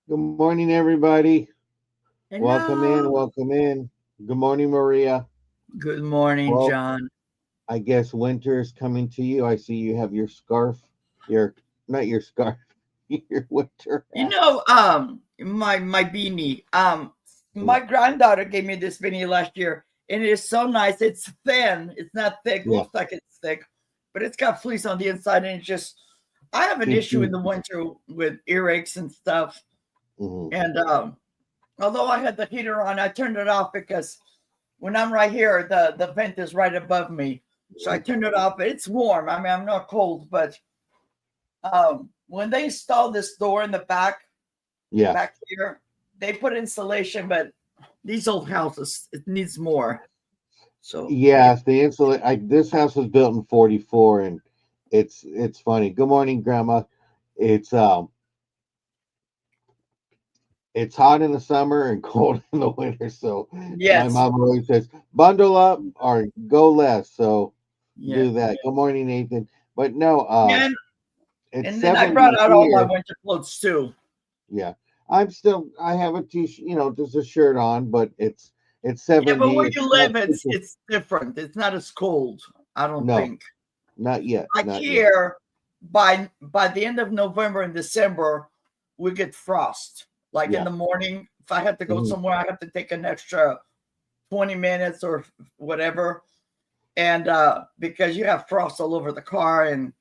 Good morning, everybody. Welcome in. Hello. Welcome in. Good morning, Maria. Good morning, Well, John. I guess winter is coming to you. I see you have your scarf, your not your scarf, your winter You hat. know, my beanie. Mm. My granddaughter gave me this beanie last year, and it is so nice. It's thin. It's not thick. Yeah, Looks like it's thick, but it's got fleece on the inside, and it's just. I have an keeps issue in you. the winter with earaches and stuff, Mhm. and although I had the heater on, I turned it off because when I'm right here, the vent is right above me, so I Mhm. turned it off. It's warm. I mean, I'm not cold, but when they installed this door in the Yeah. back here, they put insulation, but these old houses it needs more. So yeah, Yes, the insulate. This house was built in '44, and it's funny. Good morning, Grandma. It's um it's hot in the summer and cold in the winter. So my yes, mom always says, bundle up or go less. So yeah, do that. Good morning, Nathan. But no, yeah, it's and then I brought 70 out all my here. winter clothes too. Yeah. I have a t-shirt, just a shirt on, but it's Yeah, but 70. where It's you not live, it's super. it's different. It's not as cold, I don't No, think. not yet. Like Not yet. here, by the end of November and December, we get frost. Like in Yeah. the morning, if I have to go Mhm. somewhere, I have to take an extra 20 minutes or whatever. And because you have frost all over the car and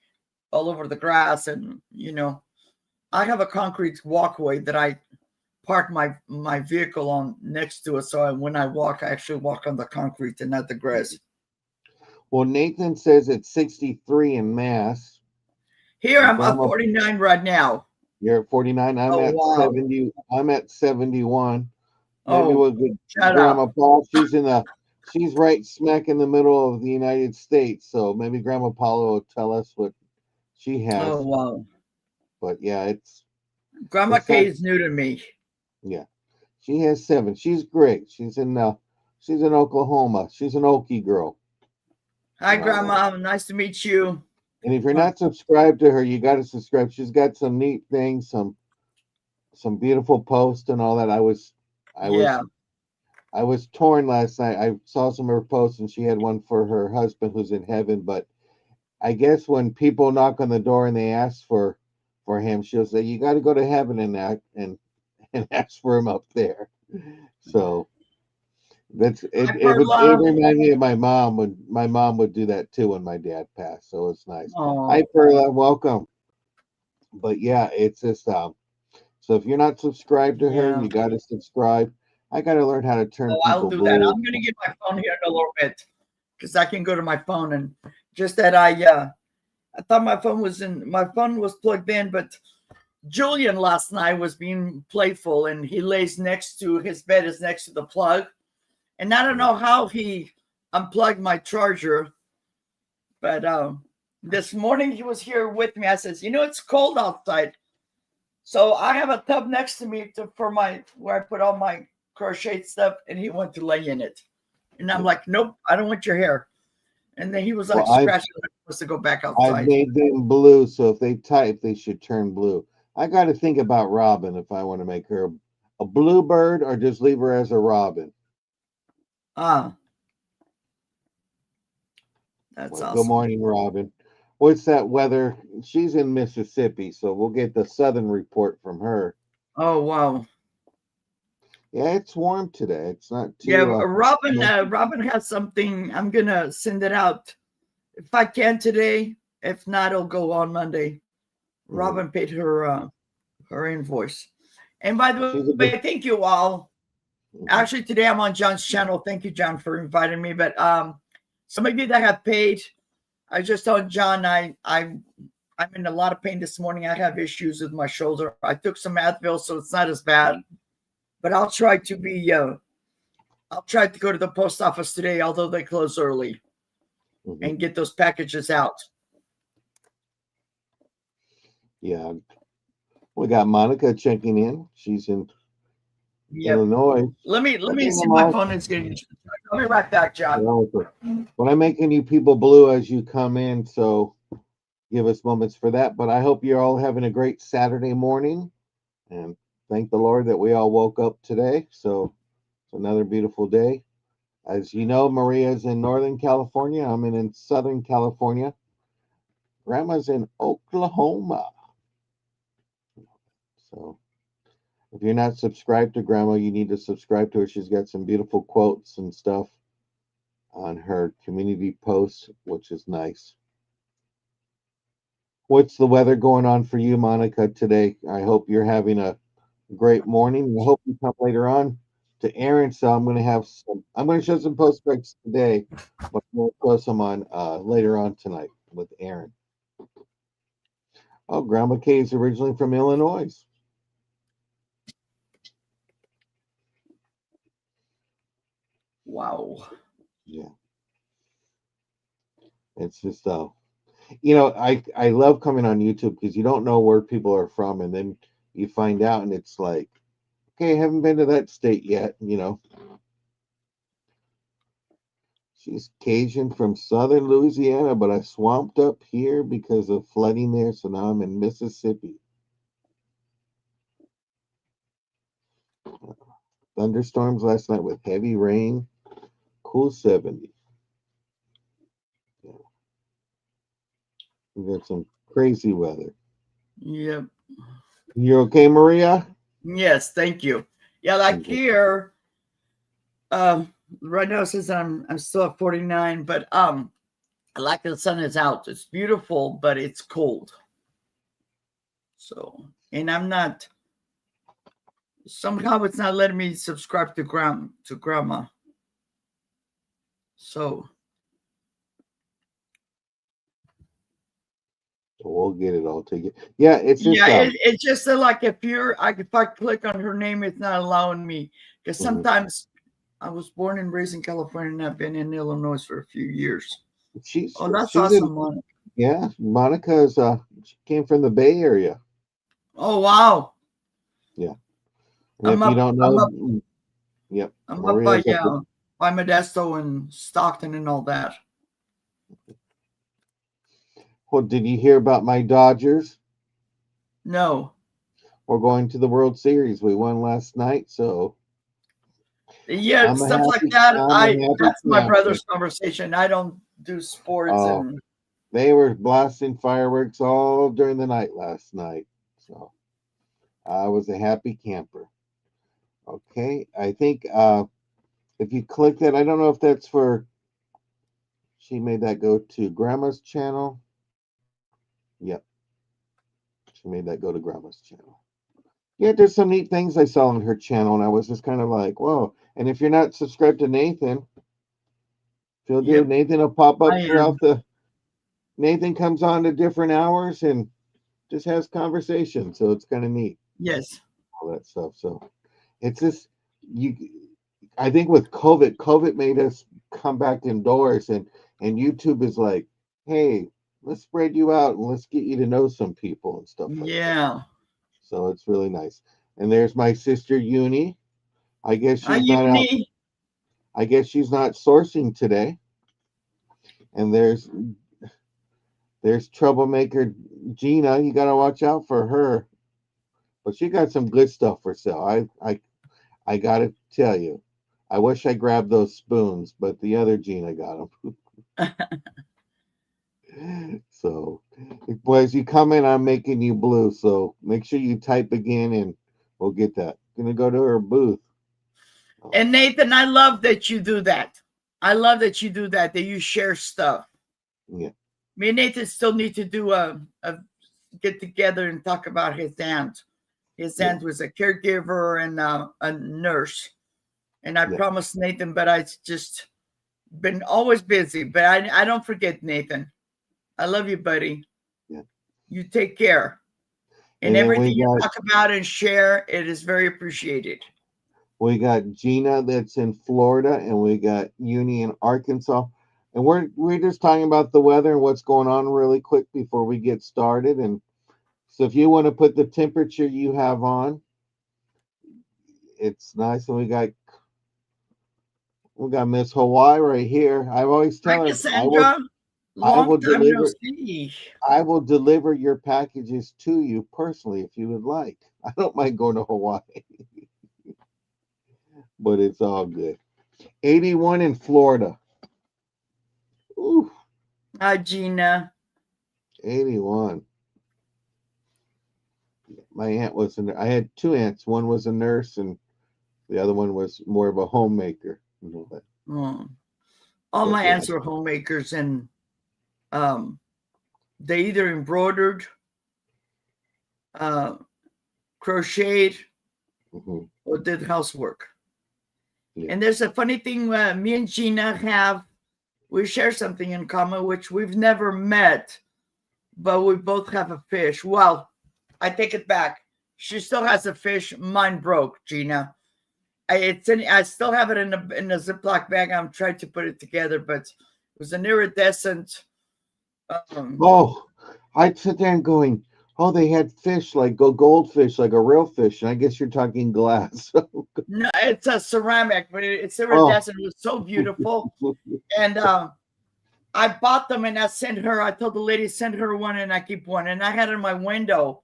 all over the grass, and I have a concrete walkway that I park my vehicle on next to it, so when I walk, I actually walk on the concrete and not the grass. Well, Nathan says it's 63 in Mass. Here I'm at Grandma, 49 right now. you're at 49. I'm Oh at wow. 70. I'm at 71. Maybe Oh, we'll get shut Grandma up. Paul. She's right smack in the middle of the United States. So maybe Grandma Paula will tell us what she Oh has. wow. But yeah, Grandma it's K not. is new to me. Yeah, she has 7. She's great. She's in Oklahoma. She's an Okie girl. Hi Grandma, nice to meet you. And if you're Uh, not subscribed to her, you got to subscribe. She's got some neat things, some beautiful posts and all that. I was yeah. I was torn last night. I saw some of her posts, and she had one for her husband who's in heaven. But I guess when people knock on the door and they ask for him, she'll say, "You got to go to heaven and act and ask for him up there." So Hi it Perla. reminded me of my mom when my mom would do that too when my dad passed. So it's nice. Hi Oh, Perla, welcome. But yeah, it's just so if you're not subscribed to her, yeah. you got to subscribe. I got to learn how to turn Oh, I'll people do that. blue. I'm gonna get my phone here in a little bit because I can go to my phone and just that I thought my phone was plugged in, but Julian last night was being playful and he lays next to his bed is next to the plug. And I don't know how he unplugged my charger, but this morning he was here with me. I says, it's cold outside. So I have a tub next to me for my where I put all my crochet stuff, and he went to lay in it. And I'm Yeah. like, nope, I don't want your hair. And then he was like Well, scratching like he wants to go back I've outside. made them blue, so if they type, they should turn blue. I got to think about Robin if I want to make her a bluebird or just leave her as a robin. Ah, that's Well, good awesome. morning, Robin. What's that weather? She's in Mississippi, so we'll get the southern report from her. Oh wow. Yeah, it's warm today. It's not Yeah, too Robin. not- Robin has something. I'm gonna send it out if I can today. If not, it'll go on Monday. mhm. Robin paid her invoice. And by the way, She's a thank good. you all. Actually, Mhm. today I'm on John's channel. Thank you, John, for inviting me. But some of you that have paid, I just told John I'm in a lot of pain this morning. I have issues with my shoulder. I took some Advil, so it's not as bad. But I'll try to go to the post office today, although they close early, Mhm. and get those packages out. Yeah, we got Monica checking in. She's in Yep. Illinois. I Let me think see I'm if my all. phone is getting. I'll be right back, John. But I'm making you people blue as you come in, so give us moments for that. But I hope you're all having a great Saturday morning. And thank the Lord that we all woke up today. So it's another beautiful day. As you know, Maria's in Northern California. I'm in Southern California. Grandma's in Oklahoma. So if you're not subscribed to Grandma, you need to subscribe to her. She's got some beautiful quotes and stuff on her community posts, which is nice. What's the weather going on for you, Monica, today? I hope you're having a great morning. I hope you come later on to Aaron. So I'm going to show some post pics today, but we'll show some on later on tonight with Aaron. Oh, Grandma Kay is originally from Illinois. Wow. Yeah. It's just I love coming on YouTube because you don't know where people are from, and then you find out, and it's like, okay, I haven't been to that state yet. She's Cajun from southern Louisiana, but I swamped up here because of flooding there, so now I'm in Mississippi. Thunderstorms last night with heavy rain, cool 70. Yeah. We got some crazy weather. Yep. You okay, Maria? Yes, thank you. Yeah, like here, right now since I'm still at 49, but I like the sun is out. It's beautiful, but it's cold. So, and I'm not somehow it's not letting me subscribe to grandma. So we'll get it all together. Yeah, it's just it's just like if I click on her name, it's not allowing me because sometimes I was born and raised in California and I've been in Illinois for a few years. That's awesome, Monica. Yeah, Monica's she came from the Bay Area. Oh wow. Yeah. And if you don't know, yep. I'm up by Modesto and Stockton and all that. Well, did you hear about my Dodgers? No. We're going to the World Series. We won last night, so yeah, stuff like that. That's my brother's conversation. I don't do sports. And they were blasting fireworks all during the night last night, so I was a happy camper. Okay, I think if you click that, I don't know if that's for. She made that go to Grandma's channel. Yep. She made that go to Grandma's channel. Yeah, there's some neat things I saw on her channel, and I was just kind of like, whoa. And if you're not subscribed to Nathan, if you'll do, Nathan will pop up throughout Nathan comes on to different hours and just has conversation. So it's kind of neat. Yes. All that stuff. So it's just, I think with COVID made us come back indoors, and YouTube is like, hey, let's spread you out and let's get you to know some people and stuff like that. So it's really nice. And there's my sister Uni. I guess she's not out. I guess she's not sourcing today. And there's troublemaker Gina. You got to watch out for her. But she got some good stuff for sale. I got to tell you. I wish I grabbed those spoons, but the other Gina got them. So, as you come in, I'm making you blue. So make sure you type again, and we'll get that. Gonna go to her booth. And Nathan, I love that you do that. That you share stuff. Yeah. Me and Nathan still need to do a get together and talk about his aunt. His aunt was a caregiver and a nurse. And I promised Nathan, but I just been always busy. But I don't forget, Nathan. I love you, buddy. Yeah. You take care. And everything you talk about and share, it is very appreciated. We got Gina that's in Florida, and we got Uni in Arkansas. And we're just talking about the weather and what's going on really quick before we get started. And so if you want to put the temperature you have on, it's nice. And we got Miss Hawaii right here. I've always tell her, Cassandra. I Long will time no deliver. see. I will deliver your packages to you personally if you would like. I don't mind going to Hawaii, but it's all good. 81 in Florida. Ooh, Hi, Gina. 81. My aunt was I had two aunts. One was a nurse, and the other one was more of a homemaker. Oh. All But my yeah. aunts are homemakers, and they either embroidered, uh, crocheted, Mhm. or did housework. Yeah. And there's a funny thing, me and Gina have, we share something in common, which we've never met, but we both have a fish. Well, I take it back. She still has a fish. Mine broke, Gina. I still have it in a Ziploc bag. I'm trying to put it together, but it was an iridescent. Oh, I'd sit there and going, oh, they had fish like go goldfish, like a real fish. And I guess you're talking glass. No, it's a ceramic, but it's Oh, iridescent. It was so beautiful. And I bought them and I sent her. I told the lady send her one and I keep one. And I had it in my window.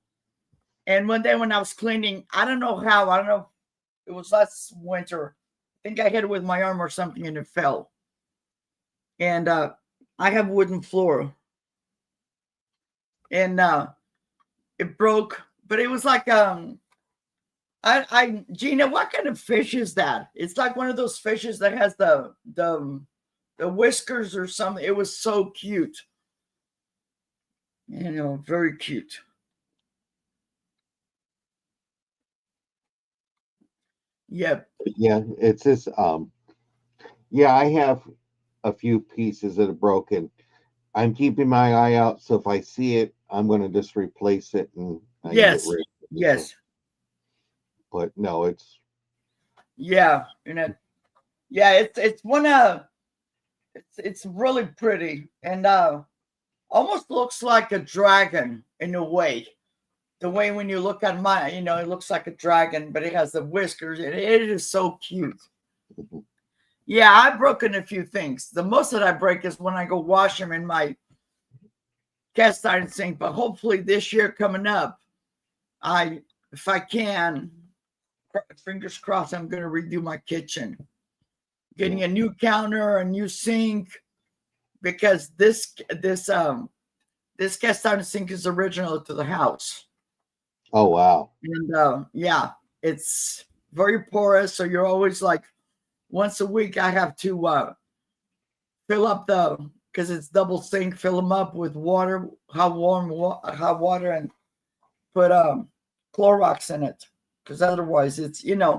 And one day when I was cleaning, I don't know how. I don't know. It was last winter. I think I hit it with my arm or something and it fell. And I have wooden floor. And it broke. But it was like Gina, what kind of fish is that? It's like one of those fishes that has the whiskers or something. It was so cute. Very cute. Yep. yeah, it's just yeah, I have a few pieces that are broken. I'm keeping my eye out, so if I see it, I'm gonna just replace it and I can get Yes. rid of it. Yes. But no, it's Yeah. Yeah, it's one it's really pretty and almost looks like a dragon in a way. The way when you look at mine, it looks like a dragon, but it has the whiskers and it is so cute. Mhm. Yeah, I've broken a few things. The most that I break is when I go wash them in my cast iron sink. But hopefully this year coming up, if I can, fingers crossed, I'm going to redo my kitchen, getting a new counter, a new sink, because this cast iron sink is original to the house. Oh wow. And yeah, it's very porous. So you're always like once a week I have to fill up because it's double sink, fill them up with water, hot water, and put Clorox in it. Because otherwise it's Yeah,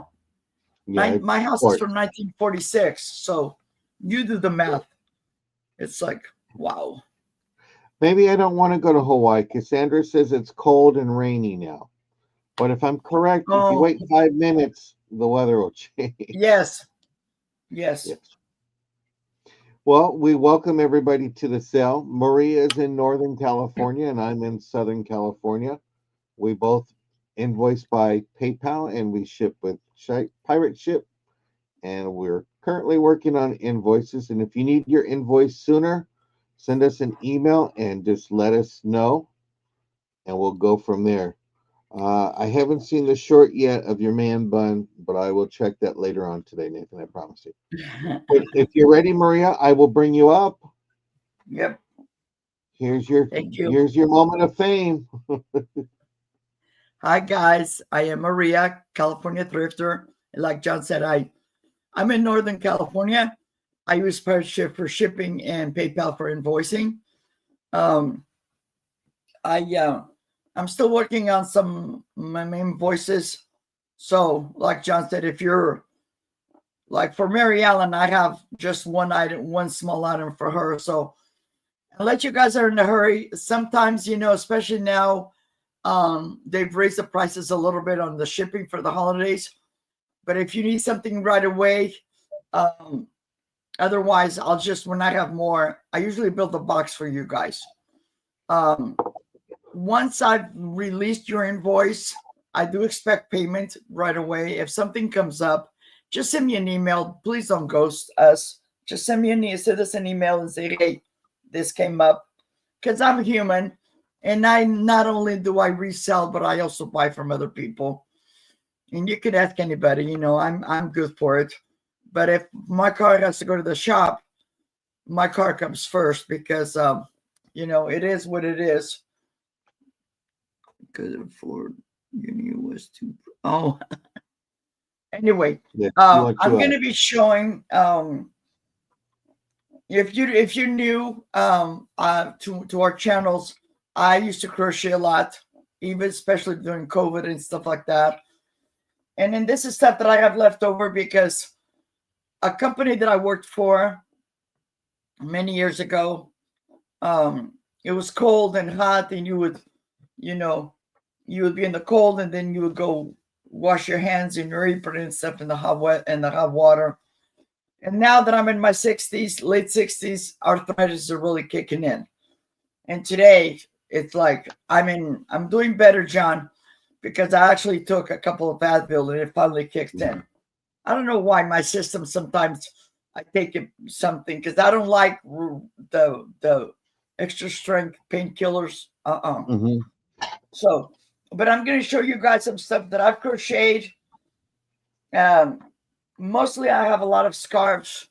it's my house is important. from 1946. So you do the math. It's like, wow. Maybe I don't want to go to Hawaii. Cassandra says it's cold and rainy now. But if I'm correct, if you Oh, wait 5 minutes, the weather will change. yes. Yes. Yes. Well, we welcome everybody to the cell. Maria is in Northern California and I'm in Southern California. We both invoice by PayPal and we ship with Pirate Ship. And we're currently working on invoices. And if you need your invoice sooner, send us an email and just let us know. And we'll go from there. I haven't seen the short yet of your man bun, but I will check that later on today, Nathan. I promise you. But if you're ready, Maria, I will bring you up. Yep. Here's your Thank you. here's your moment of fame. Hi guys, I am Maria, California thrifter. Like John said, I'm in Northern California. I use Pirate Ship for shipping and PayPal for invoicing. I'm still working on some my invoices. So, like John said, if you're like for Mary Ellen, I have just one item, one small item for her. So, unless you guys are in a hurry, sometimes especially now, they've raised the prices a little bit on the shipping for the holidays. But if you need something right away, otherwise, I'll just when I have more, I usually build a box for you guys. Once I've released your invoice, I do expect payment right away. If something comes up, just send me an email. Please don't ghost us. Just send us an email and say, hey, this came up because I'm human, and I not only do I resell, but I also buy from other people. And you can ask anybody, you know, I'm good for it. But if my car has to go to the shop, my car comes first because you know, it is what it is. Because Ford Uni was too. Oh, anyway, Yeah, you want I'm to, going to be showing. If you new to our channels, I used to crochet a lot, even especially during COVID and stuff like that. And then this is stuff that I have left over because a company that I worked for many years ago, it was cold and hot, and you would, you know, you would be in the cold, and then you would go wash your hands in your apron and stuff in the hot water. And now that I'm in my 60s, late 60s, arthritis are really kicking in. And today it's like I'm doing better, John, because I actually took a couple of Advil and it finally kicked in. I don't know why my system sometimes I take something because I don't like the extra strength painkillers. mm-hmm. So, but I'm going to show you guys some stuff that I've crocheted. Mostly I have a lot of scarves.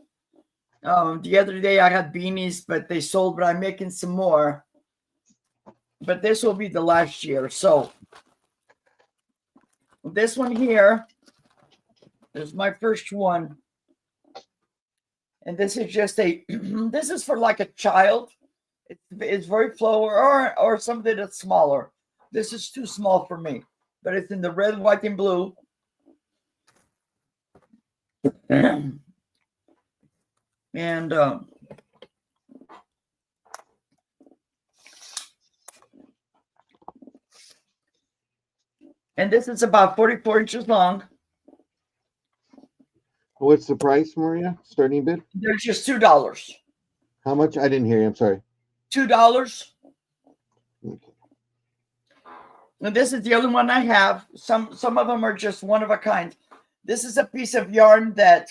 The other day I had beanies, but they sold, but I'm making some more. But this will be the last year. So this one here is my first one. And this is just this is for like a child. It's very flower or something that's smaller. This is too small for me, but it's in the red, white, and blue. And this is about 44 inches long. What's the price, Maria? Starting bid? They're just $2. How much? I didn't hear you. I'm sorry. $2. Okay. And this is the only one I have. Some of them are just one of a kind. This is a piece of yarn that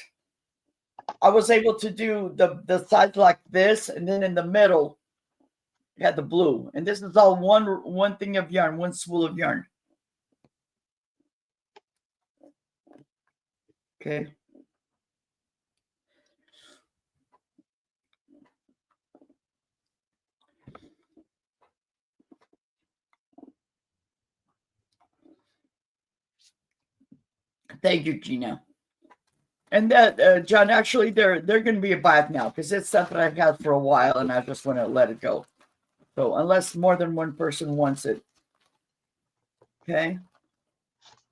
I was able to do the sides like this, and then in the middle, you had the blue. And this is all one thing of yarn, one spool of yarn. Okay. Thank you, Gina. And that, John, actually, they're going to be a buy now because it's stuff that I've had for a while, and I just want to let it go. So unless more than one person wants it, okay.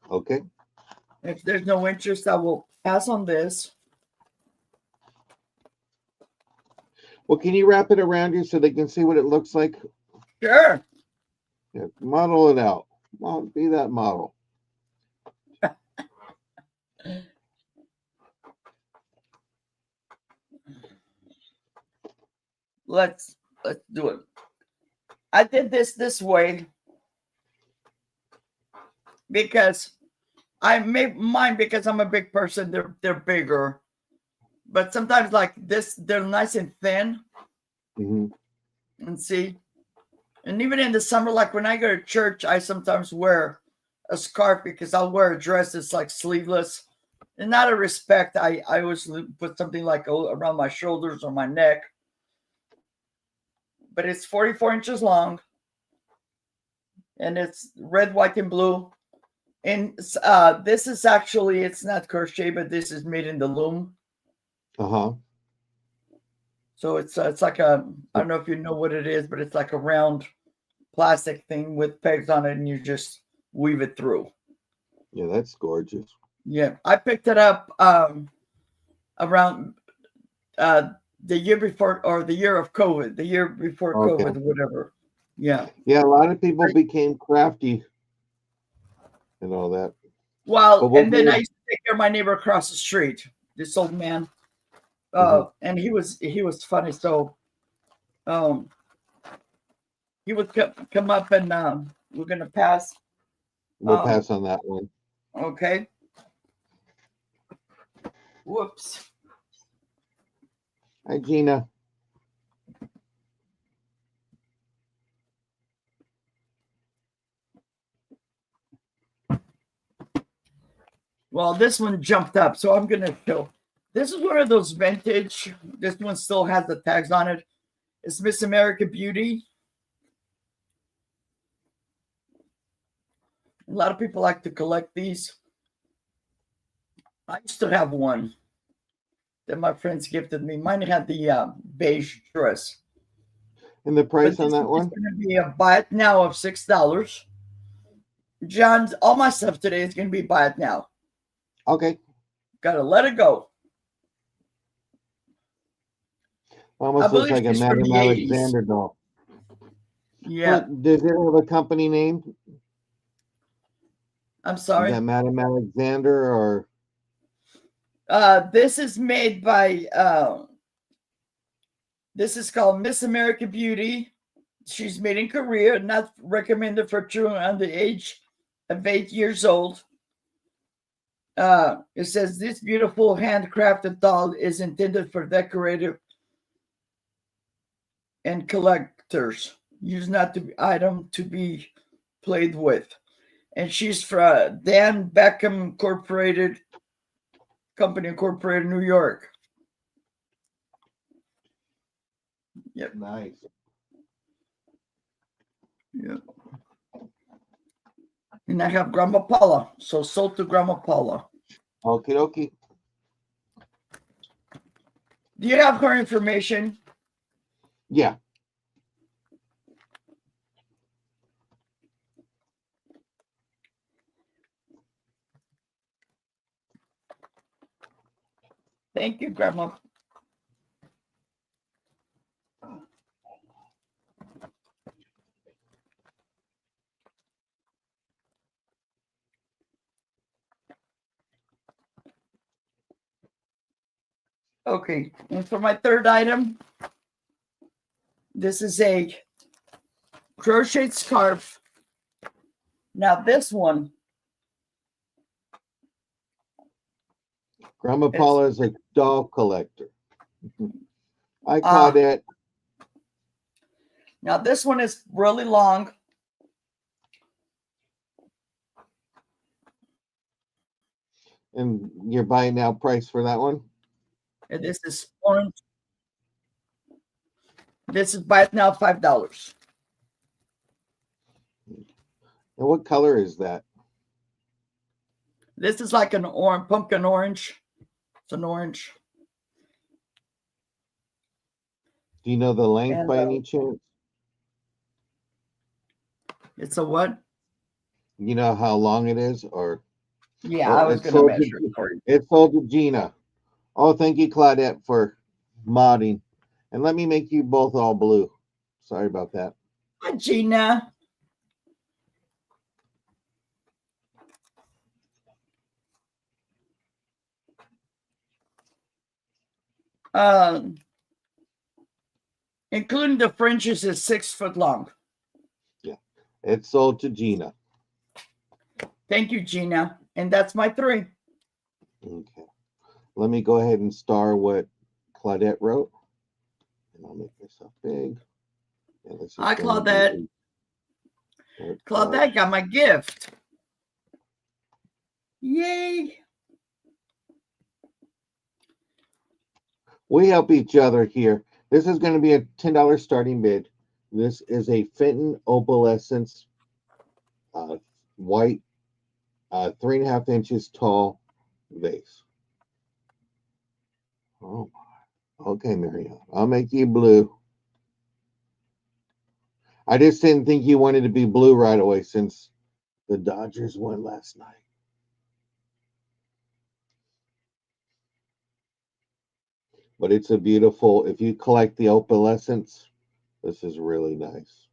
Okay. If there's no interest, I will pass on this. Well, can you wrap it around you so they can see what it looks like? Sure. Yeah, model it out. Be that model. Let's do it. I did this way because I made mine because I'm a big person. They're bigger, but sometimes like this, they're nice and thin. Mm-hmm. And see, and even in the summer, like when I go to church, I sometimes wear a scarf because I'll wear a dress that's like sleeveless. And out of respect, I always put something like around my shoulders or my neck. But it's 44 inches long, and it's red, white, and blue. And this is actually, it's not crochet, but this is made in the loom. Uh-huh. So it's like I don't know if you know what it is, but it's like a round plastic thing with pegs on it, and you just weave it through. Yeah, that's gorgeous. Yeah, I picked it up around the year before, or the year of COVID, the year before COVID, whatever. Yeah. Yeah, a lot of people became crafty and all that. Well, and then I used to take care of my neighbor across the street, this old man. And he was funny. So he would come up, and we're gonna pass. We'll pass on that one. Okay. Whoops. Hi, Gina. Well, this one jumped up, so I'm gonna show. This is one of those vintage. This one still has the tags on it. It's Miss America Beauty. A lot of people like to collect these. I used to have one that my friends gifted me. Mine had the beige dress. And the But price on this that is one? going to be a buy it now of $6. John's, all my stuff today is going to be buy it now. Okay. Gotta let it go. Almost looks like a she's from Madame the 80s. Alexander doll. Yeah. Does it have a company name? I'm Is sorry. that Madame Alexander or? This is made by, this is called Miss America Beauty. She's made in Korea, not recommended for children under the age of 8 years old. It says this beautiful handcrafted doll is intended for decorative and collectors. Used not to be item to be played with. And she's from Dan Beckham Incorporated Company Incorporated, New York. Yep. Nice. Yep. And I have Grandma Paula. So sold to Grandma Paula. Okie dokie. Do you have her information? Yeah. Thank you, Grandma. Okay, and for my third item, this is a crocheted scarf. Now this one, Grandma Paula is a doll collector. Hi, Claudette. Now this one is really long. And you're buying now price for that one? And this is orange. This is buy it now $5. And what color is that? This is like an orange, pumpkin orange. It's an orange. Do you know the length And, by any chance? It's a what? You know how long it is, or? Yeah, Oh, I was it's going to sold measure it to, for you. it's sold to Gina. Oh, thank you, Claudette, for modding. And let me make you both all blue. Sorry about that. Hi, Gina. Including the fringes is 6 foot long. Yeah, it's sold to Gina. Thank you, Gina. And that's my 3. Okay. Let me go ahead and star what Claudette wrote. And I'll make myself big. Hi, Claudette. Claudette got my gift. Yay. We help each other here. This is going to be a $10 starting bid. This is a Fenton Opalescence white 3.5 inches tall vase. Oh my. Okay, Marianne. I'll make you blue. I just didn't think you wanted to be blue right away since the Dodgers won last night. But it's a beautiful, if you collect the opalescence, this is really nice.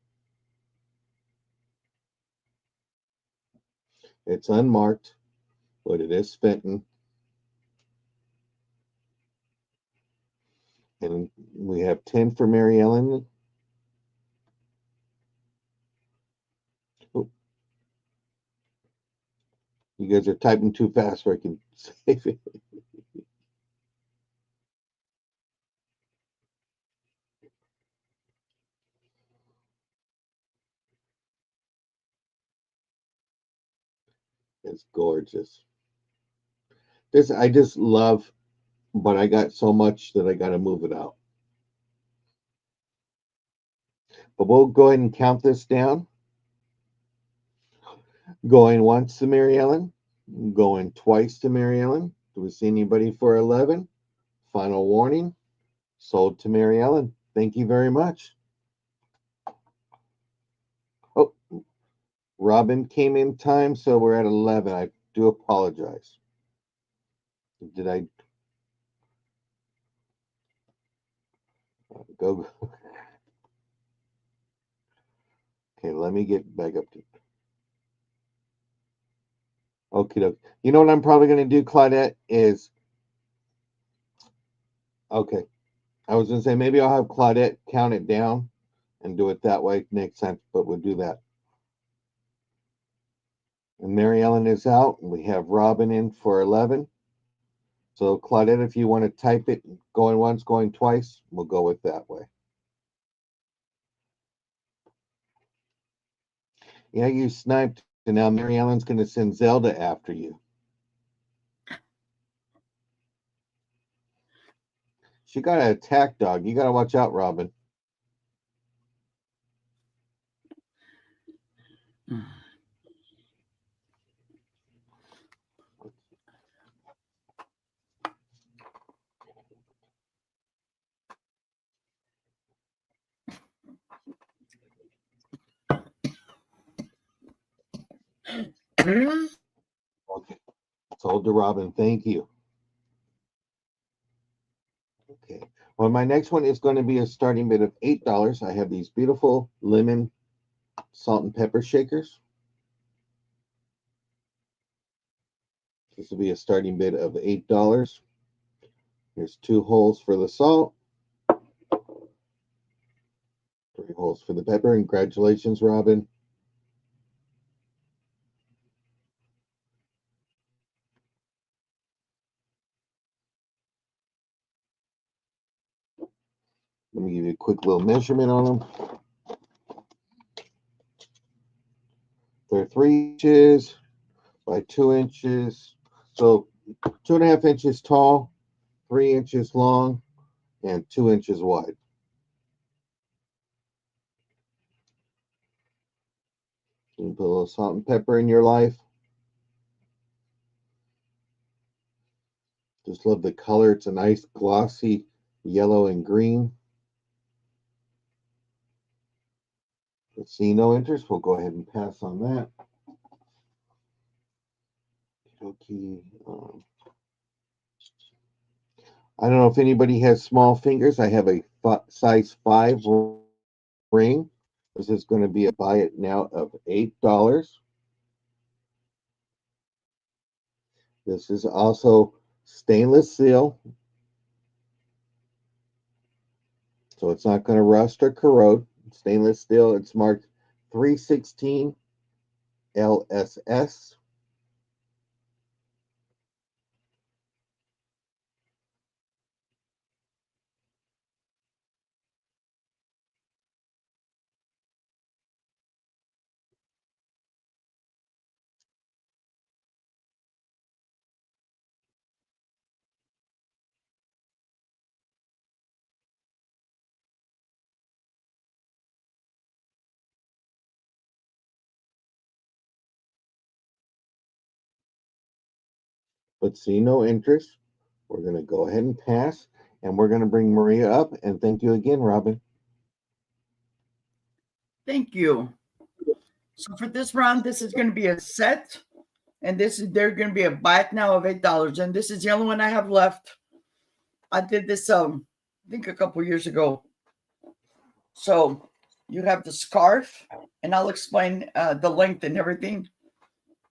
It's unmarked, but it is Fenton. And we have 10 for Mary Ellen. Oh. You guys are typing too fast so I can save it. It's gorgeous. This I just love, but I got so much that I got to move it out. But we'll go ahead and count this down. Going once to Mary Ellen, going twice to Mary Ellen. Do we see anybody for 11? Final warning, sold to Mary Ellen. Thank you very much. Oh, Robin came in time, so we're at 11. I do apologize. Did I go? Okay, let me get back up to. Okay, you know what I'm probably going to do, Claudette, is okay. I was going to say maybe I'll have Claudette count it down and do it that way next time, but we'll do that. And Mary Ellen is out, and we have Robin in for 11. So Claudette, if you want to type it, going once, going twice, we'll go with that way. Yeah, you sniped, and now Mary Ellen's going to send Zelda after you. She got an attack dog. You got to watch out, Robin. Okay, sold to Robin. Thank you. Okay. Well, my next one is going to be a starting bid of $8. I have these beautiful lemon salt and pepper shakers. This will be a starting bid of $8. Here's 2 holes for the salt, 3 holes for the pepper. And congratulations, Robin. Let me give you a quick little measurement on them. They're 3 inches by 2 inches. So 2.5 inches tall, 3 inches long, and 2 inches wide. You can put a little salt and pepper in your life. Just love the color. It's a nice glossy yellow and green. Let's see, no interest. We'll go ahead and pass on that. Okay. I don't know if anybody has small fingers. I have a size 5 ring. This is going to be a buy it now of $8. This is also stainless steel, so it's not going to rust or corrode. Stainless steel. It's marked 316 LSS. But see no interest. We're going to go ahead and pass, and we're going to bring Maria up. And thank you again, Robin. Thank you. So for this round, this is going to be a set, and they're going to be a buy it now of $8. And this is the only one I have left. I did this I think a couple years ago. So you have the scarf, and I'll explain the length and everything.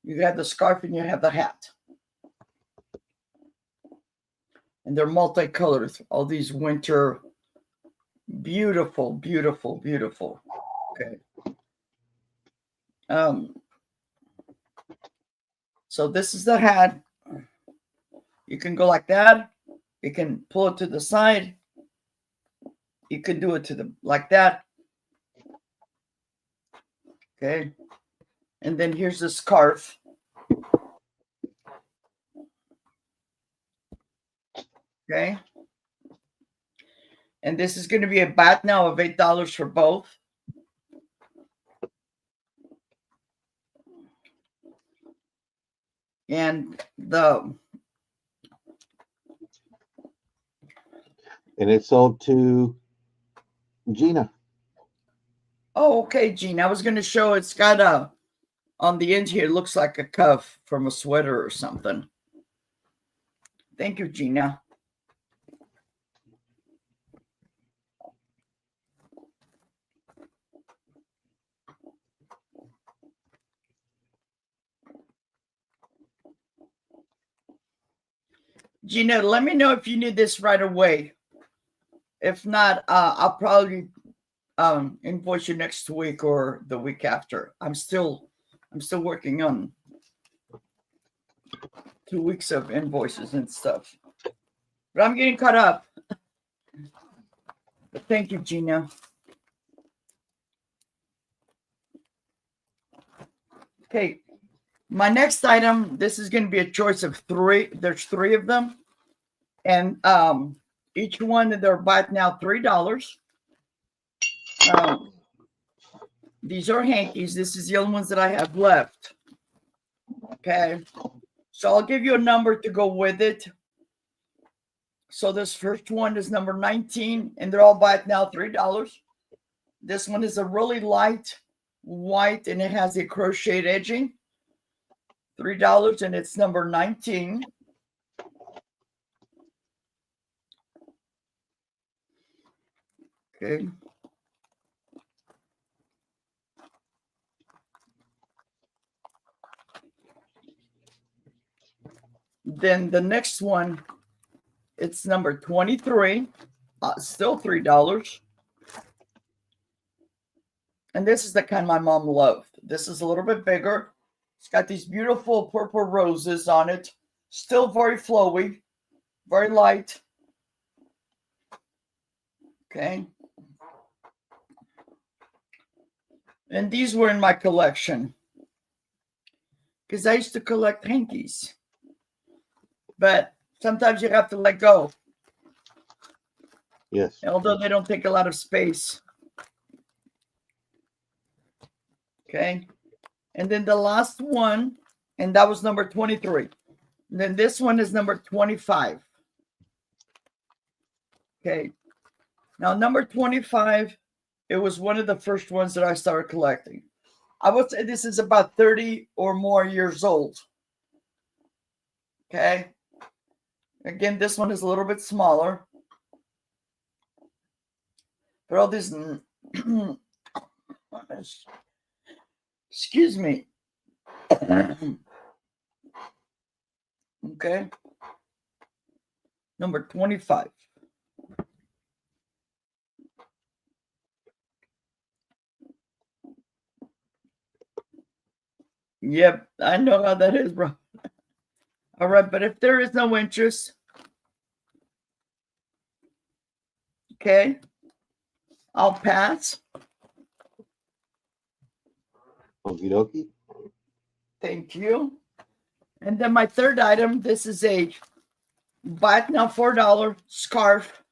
You have the scarf and you have the hat. And they're multicolored. All these winter, beautiful, beautiful, beautiful. Okay. So this is the hat. You can go like that. You can pull it to the side. You can do it to the like that. Okay. And then here's the scarf. Okay. And this is going to be a bat now of $8 for both. And it's sold to Gina. Oh, okay, Gene. I was going to show it's got on the end here, it looks like a cuff from a sweater or something. Thank you, Gina. Gina, let me know if you need this right away. If not, I'll probably invoice you next week or the week after. I'm still working on 2 weeks of invoices and stuff, but I'm getting caught up. But thank you, Gina. Okay, my next item, this is going to be a choice of 3. There's 3 of them, and each one they're about now $3. These are hankies. This is the only ones that I have left. Okay, so I'll give you a number to go with it. So this first one is number 19, and they're all about now $3. This one is a really light white, and it has a crocheted edging. $3, and it's number 19. Okay. Then the next one, it's number 23, still $3. And this is the kind my mom loved. This is a little bit bigger. It's got these beautiful purple roses on it. Still very flowy, very light. Okay. And these were in my collection because I used to collect hankies. But sometimes you have to let go. Yes. Although they don't take a lot of space. Okay. And then the last one, and that was number 23. And then this one is number 25. Okay. Now, number 25, it was one of the first ones that I started collecting. I would say this is about 30 or more years old. Okay. Again, this one is a little bit smaller. But all these, excuse me. Okay. Number 25. Yep, I know how that is, bro. All right, but if there is no interest, okay, I'll pass. Okie dokie. Thank you. And then my third item, this is a buy it now $4 scarf.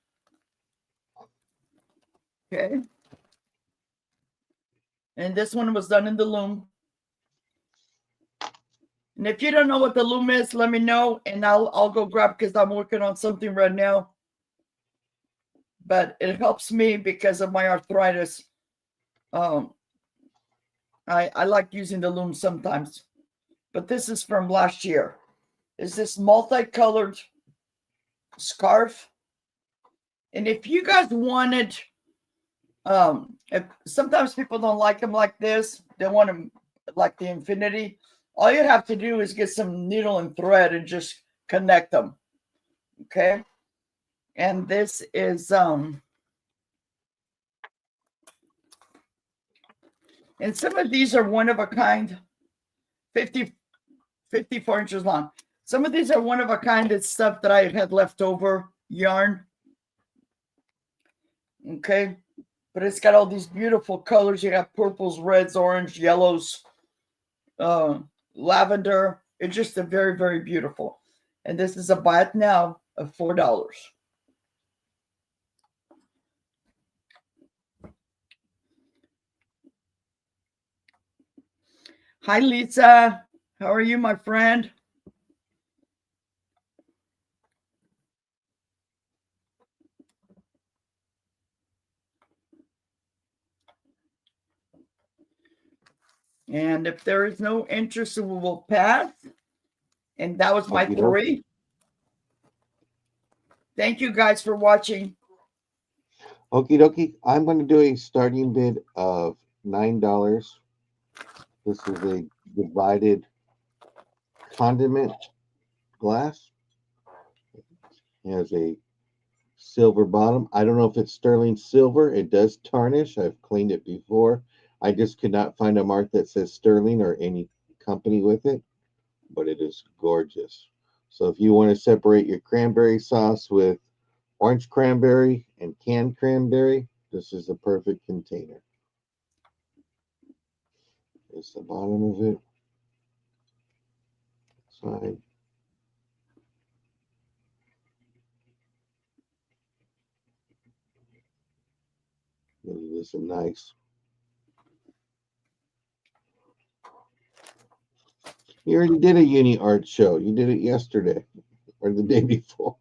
Okay. And this one was done in the loom. And if you don't know what the loom is, let me know, and I'll go grab, because I'm working on something right now. But it helps me because of my arthritis. I like using the loom sometimes. But this is from last year. Is this multicolored scarf? And if you guys wanted, if sometimes people don't like them like this, they want them like the infinity. All you have to do is get some needle and thread and just connect them. Okay. And this is, and some of these are one of a kind, 54 inches long. Some of these are one of a kind. It's stuff that I had left over yarn. Okay. But it's got all these beautiful colors. You got purples, reds, orange, yellows, lavender. It's just a very, very beautiful. And this is a buy it now of $4. Hi, Lisa. How are you, my friend? And if there is no interest, we will pass. And that was my three. Thank you guys for watching. Okie dokie. I'm going to do a starting bid of $9. This is a divided condiment glass. It has a silver bottom. I don't know if it's sterling silver. It does tarnish. I've cleaned it before. I just could not find a mark that says sterling or any company with it, but it is gorgeous. So if you want to separate your cranberry sauce with orange cranberry and canned cranberry, this is the perfect container. It's the bottom of it. Side. This is nice. You already did a uni art show. You did it yesterday or the day before.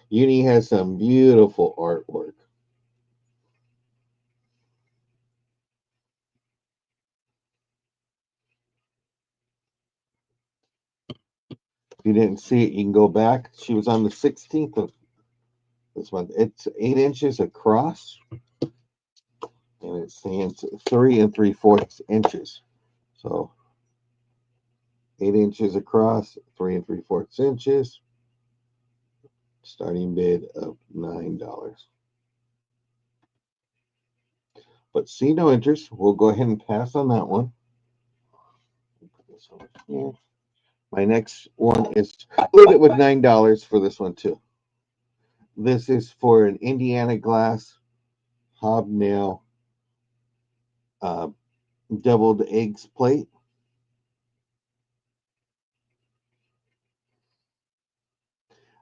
Uni has some beautiful artwork. If you didn't see it, you can go back. She was on the 16th of this month. It's 8 inches across, and it stands 3 3/4 inches. So 8 inches across, 3 3/4 inches. Starting bid of $9. But see no interest. We'll go ahead and pass on that one. Put this over here. My next one is split it with $9 for this one too. This is for an Indiana glass hobnail deviled eggs plate.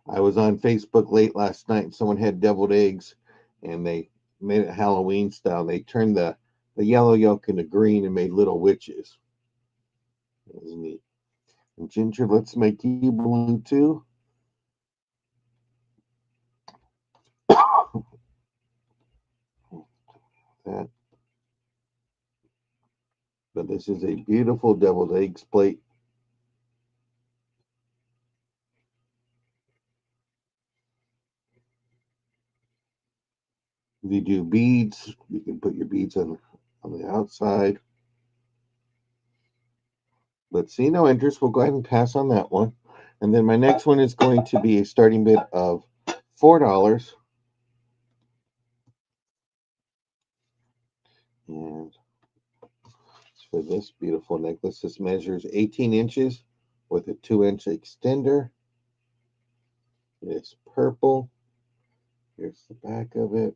I was on Facebook late last night and someone had deviled eggs and they made it Halloween style. They turned the yellow yolk into green and made little witches. It was neat. And Ginger, let's make you blue too. That. But this is a beautiful deviled eggs plate. If you do beads, you can put your beads on the outside. But see no interest. We'll go ahead and pass on that one. And then my next one is going to be a starting bid of $4. And for this beautiful necklace, this measures 18 inches with a 2-inch extender. It's purple. Here's the back of it.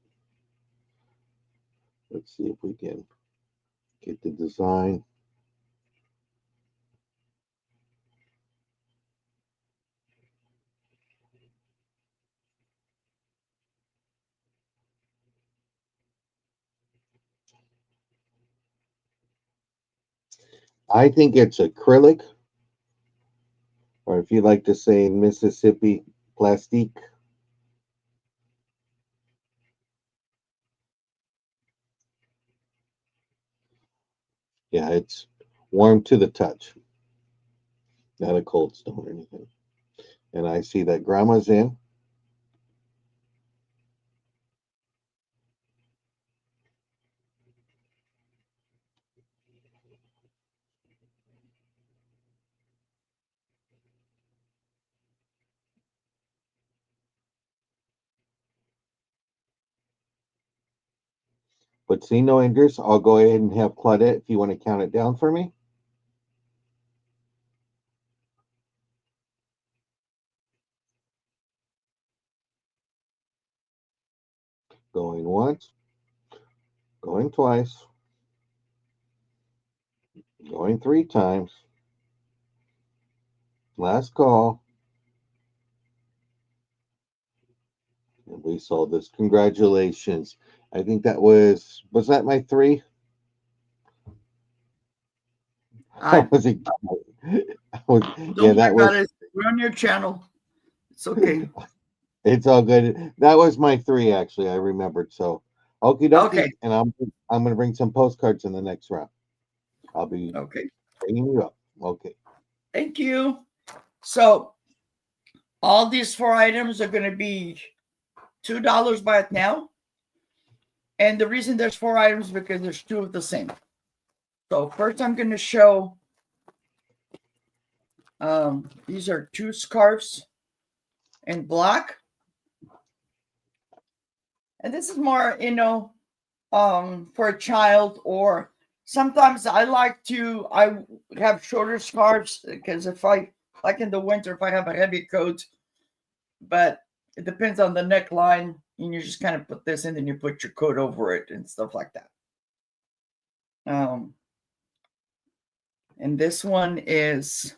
Let's see if we can get the design. I think it's acrylic, or if you like to say in Mississippi, plastique. Yeah, it's warm to the touch, not a cold stone or anything. And I see that grandma's in. But see no interest. I'll go ahead and have Claudette if you want to count it down for me. Going once, going twice, going 3 times. Last call. And we sold this. Congratulations. I think that was that my three? I Was it? Yeah, don't worry that about was. it. We're on your channel. It's okay. It's all good. That was my three, actually. I remembered. So, okie Okay. dokie. And I'm gonna bring some postcards in the next round. I'll be Okay. bringing you up. Okay. Thank you. So all these four items are going to be $2 by it now. And the reason there's four items is because there's two of the same. So first I'm going to show these are two scarves in black. And this is more, for a child, or sometimes I have shorter scarves because if I, like in the winter, if I have a heavy coat, but it depends on the neckline, and you just kind of put this in and you put your coat over it and stuff like that. And this one is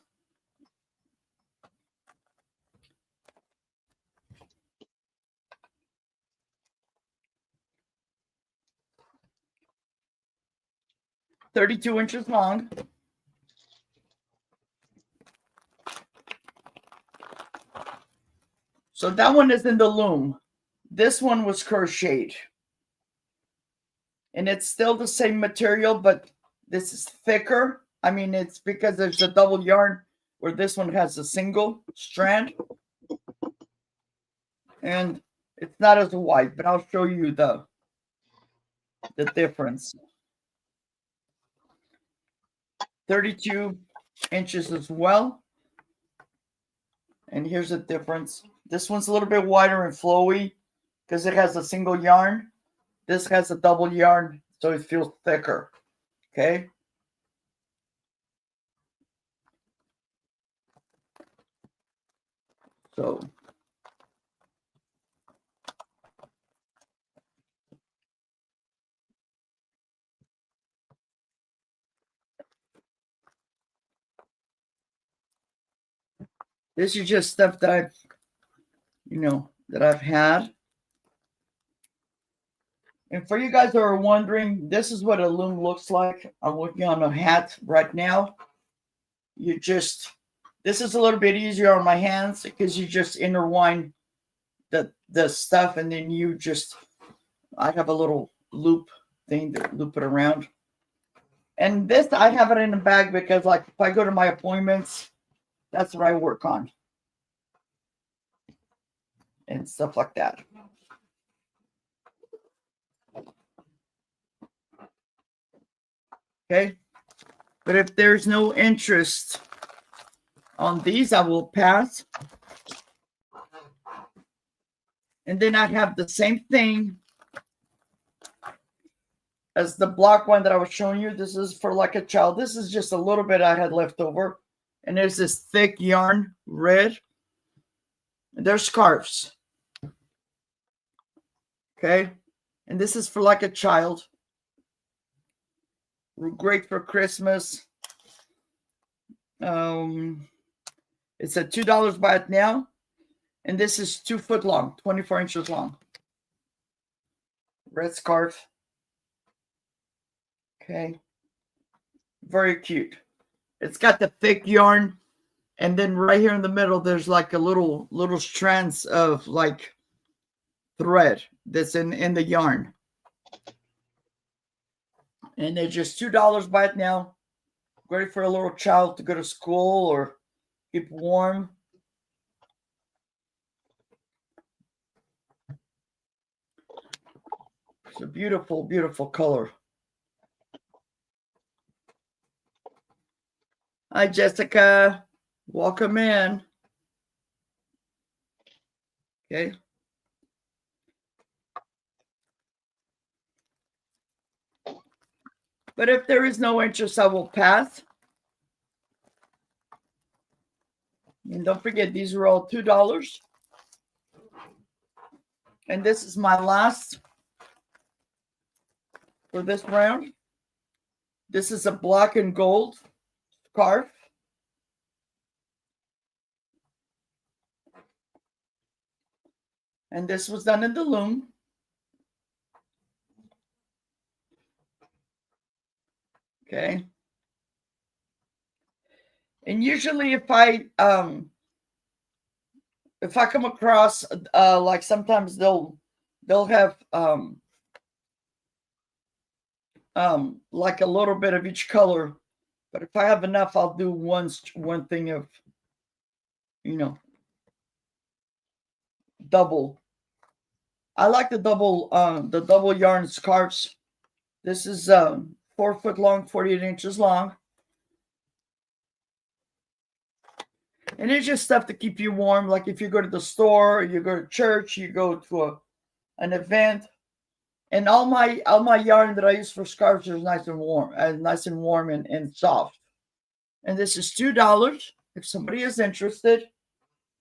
$32 long. So that one is in the loom. This one was crocheted. And it's still the same material, but this is thicker. I mean, it's because there's a double yarn where this one has a single strand. And it's not as wide, but I'll show you the difference. 32 inches as well. And here's the difference. This one's a little bit wider and flowy because it has a single yarn. This has a double yarn, so it feels thicker. Okay. So this is just stuff that I've had. And for you guys that are wondering, this is what a loom looks like. I'm working on a hat right now. This is a little bit easier on my hands because you just intertwine the stuff, and then I have a little loop thing to loop it around. And this, I have it in a bag because, like, if I go to my appointments, that's what I work on and stuff like that. Okay. But if there's no interest on these, I will pass. And then I have the same thing as the block one that I was showing you. This is for like a child. This is just a little bit I had left over. And there's this thick yarn, red. And they're scarves. Okay. And this is for like a child. Great for Christmas. It's at $2 by it now. And this is 2 foot long, 24 inches long. Red scarf. Okay. Very cute. It's got the thick yarn. And then right here in the middle, there's like a little strands of like thread that's in the yarn. And they're just $2 by it now. Great for a little child to go to school or keep warm. It's a beautiful, beautiful color. Hi, Jessica. Welcome in. Okay. But if there is no interest, I will pass. And don't forget, these are all $2. And this is my last for this round. This is a black and gold scarf. And this was done in the loom. Okay. And usually if I come across like sometimes they'll have like a little bit of each color, but if I have enough, I'll do one thing of, you know, double. I like the double yarn scarves. This is 4 foot long, 48 inches long. And it's just stuff to keep you warm. Like if you go to the store, you go to church, you go to an event, and all my yarn that I use for scarves is nice and warm, and soft. And this is $2 if somebody is interested.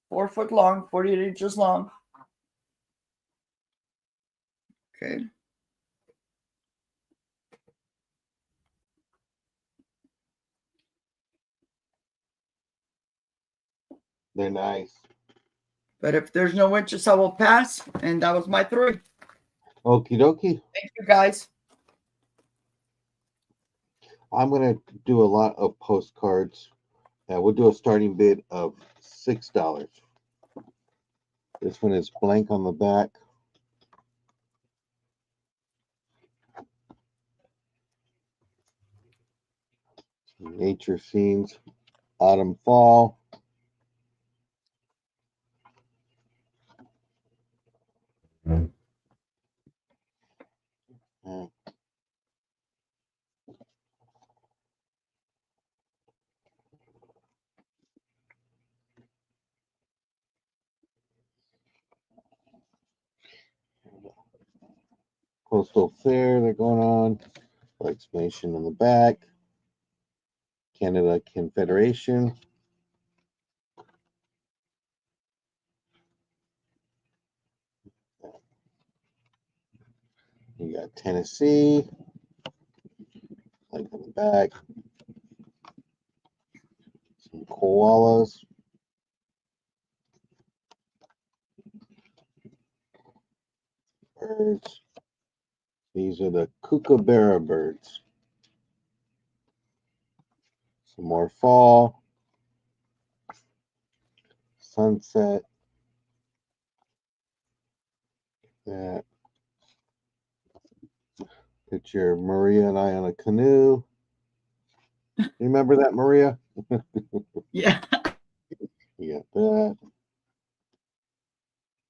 4 foot long, 48 inches long. Okay. They're nice. But if there's no interest, I will pass. And that was my 3. Okie dokie. Thank you, guys. I'm going to do a lot of postcards. We'll do a starting bid of $6. This one is blank on the back. Nature scenes, autumn, fall. Coastal Fair they're going on. Explanation on the back. Canada Confederation. You got Tennessee. Like on the back. Some koalas. Birds. These are the kookaburra birds. Some more fall. Sunset. That. Picture Maria and I on a canoe. Remember that, Maria? Yeah. You got that.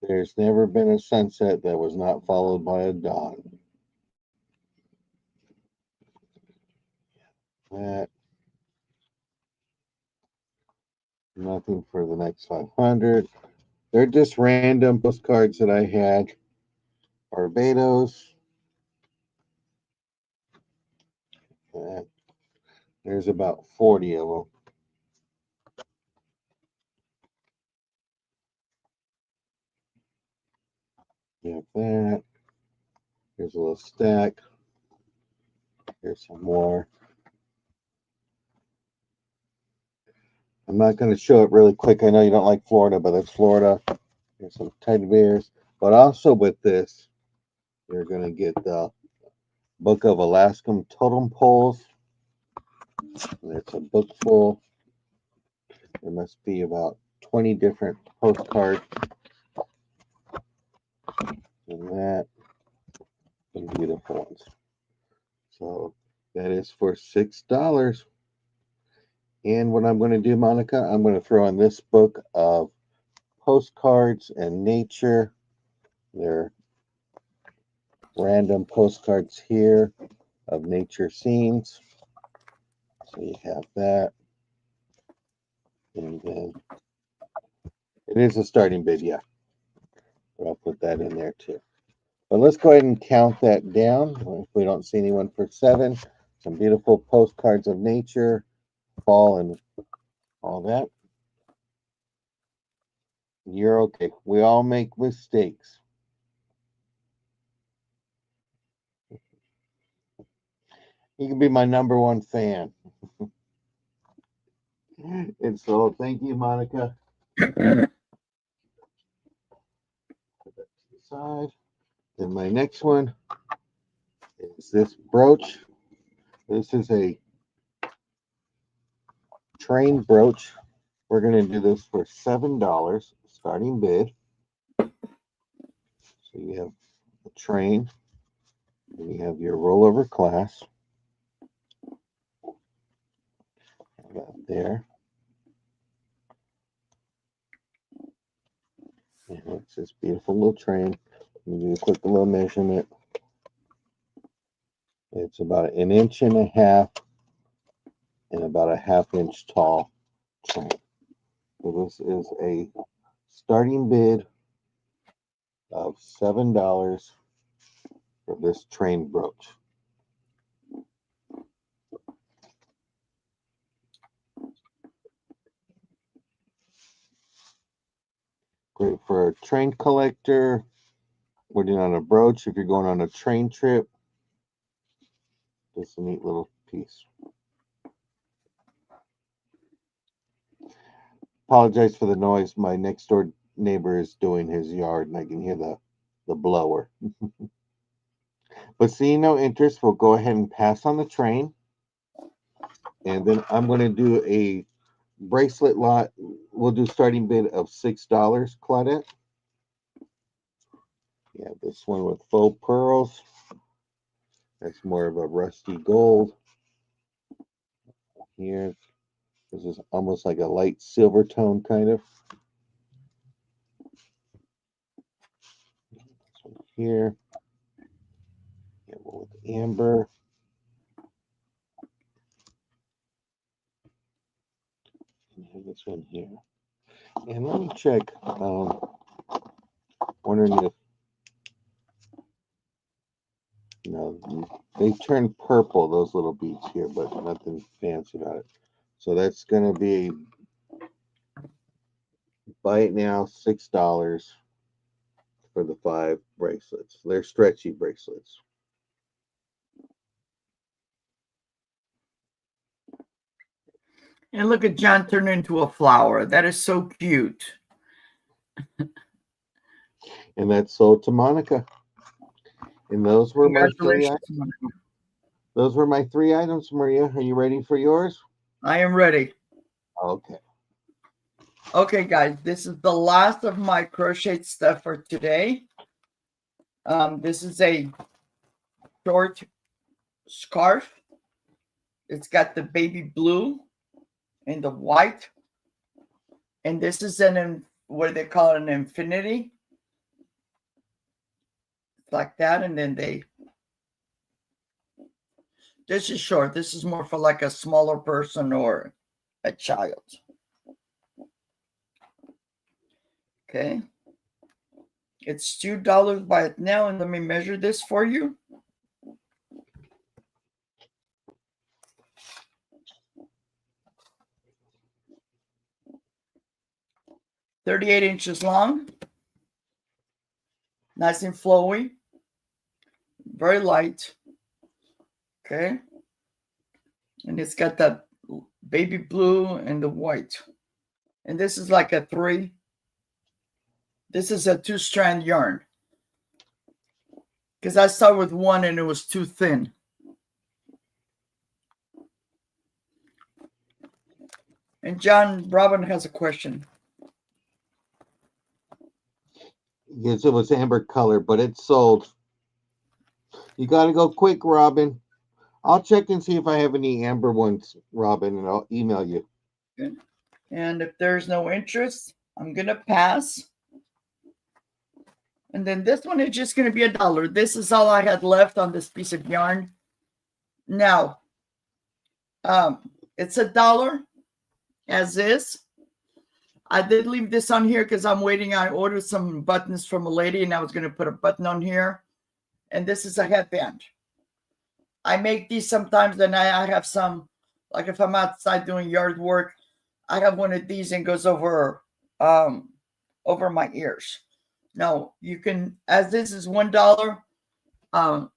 There's never been a sunset that was not followed by a dawn. That. Nothing for the next 500. They're just random postcards that I had. Barbados. That. There's about 40 of them. You have that. Here's a little stack. Here's some more. I'm not going to show it really quick. I know you don't like Florida, but it's Florida. Here's some teddy bears. But also with this, you're going to get the Book of Alaskan Totem Poles. There's a book full. There must be about 20 different postcards in that. Some beautiful ones. So that is for $6. And what I'm going to do, Monica, I'm going to throw in this book of postcards and nature. They're random postcards here of nature scenes. So you have that. And then it is a starting bid, yeah. But I'll put that in there too. But let's go ahead and count that down. If we don't see anyone for 7, some beautiful postcards of nature, fall, and all that. You're okay. We all make mistakes. You can be my #1 fan. And so, thank you, Monica. my next one is this brooch. This is a train brooch. We're going to do this for $7 starting bid. So you have a train, and you have your rollover clasp. About there. And it's this beautiful little train. Let me do a quick little measurement. It's about 1.5 inches and about a 1/2 inch tall train. So this is a starting bid of $7 for this train brooch. Great for a train collector. We're doing on a brooch if you're going on a train trip. Just a neat little piece. Apologize for the noise. My next door neighbor is doing his yard and I can hear the blower. But seeing no interest, we'll go ahead and pass on the train. And then I'm going to do a bracelet lot. We'll do starting bid of $6, Claudette. Yeah, this one with faux pearls. That's more of a rusty gold. Here, this is almost like a light silver tone, kind of. This one here. Yeah, with amber. And this one here. And let me check. Wondering if they turn purple, those little beads here, but nothing fancy about it. So that's going to be, buy it now, $6 for the 5 bracelets. They're stretchy bracelets. And look at John turn into a flower. That is so cute. And that's sold to Monica. And those were my 3 items. Those were my 3 items, Maria. Are you ready for yours? I am ready. Okay. Okay, guys, this is the last of my crochet stuff for today. This is a short scarf. It's got the baby blue and the white. And this is what they call it, an infinity. Like that. And then this is short. This is more for like a smaller person or a child. Okay. It's $2 by it now. And let me measure this for you. "38 inches long, nice and flowy, very light." Okay. And it's got that baby blue and the white. And this is like a 3. This is a 2-strand yarn. Because I started with 1 and it was too thin. And John Robin has a question. Yes, it was amber color, but it's sold. You got to go quick, Robin. I'll check and see if I have any amber ones, Robin, and I'll email you. Okay. And if there's no interest, I'm going to pass. And then this one is just going to be $1. This is all I had left on this piece of yarn. Now, it's $1 as is. I did leave this on here because I'm waiting. I ordered some buttons from a lady and I was going to put a button on here. And this is a headband. I make these sometimes, and I have some, like if I'm outside doing yard work, I have one of these and goes over my ears. Now you can, as this is $1.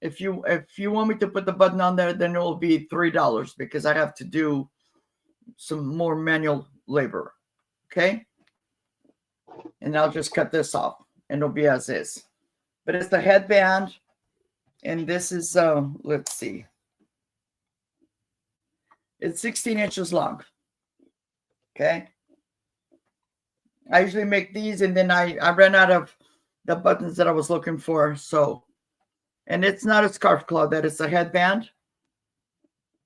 If you want me to put the button on there, then it will be $3 because I have to do some more manual labor. Okay. And I'll just cut this off and it'll be as is. but it's the headband. And this is, let's see. It's 16 inches long. Okay. I usually make these, and then I ran out of the buttons that I was looking for. So, and it's not a scarf Claudette, it's a headband.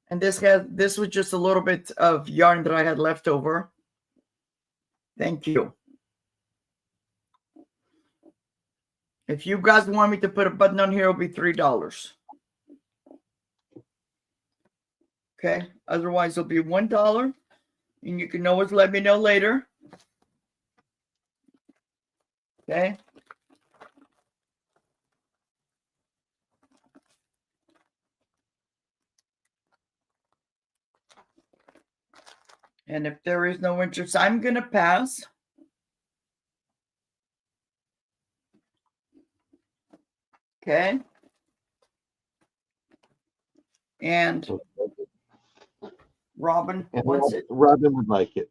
And this was just a little bit of yarn that I had left over. Thank you. If you guys want me to put a button on here, it'll be $3. Okay. Otherwise, it'll be $1. And you can always let me know later. Okay. And if there is no interest, I'm going to pass. Okay. And Robin wants it. Robin would like it.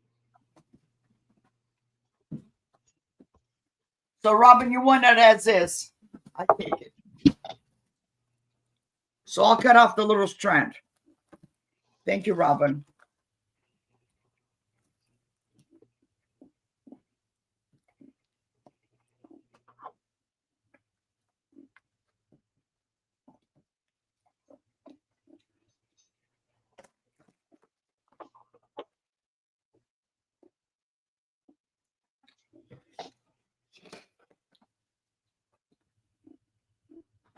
So, Robin, you want it as is. I take it. So I'll cut off the little strand. Thank you, Robin.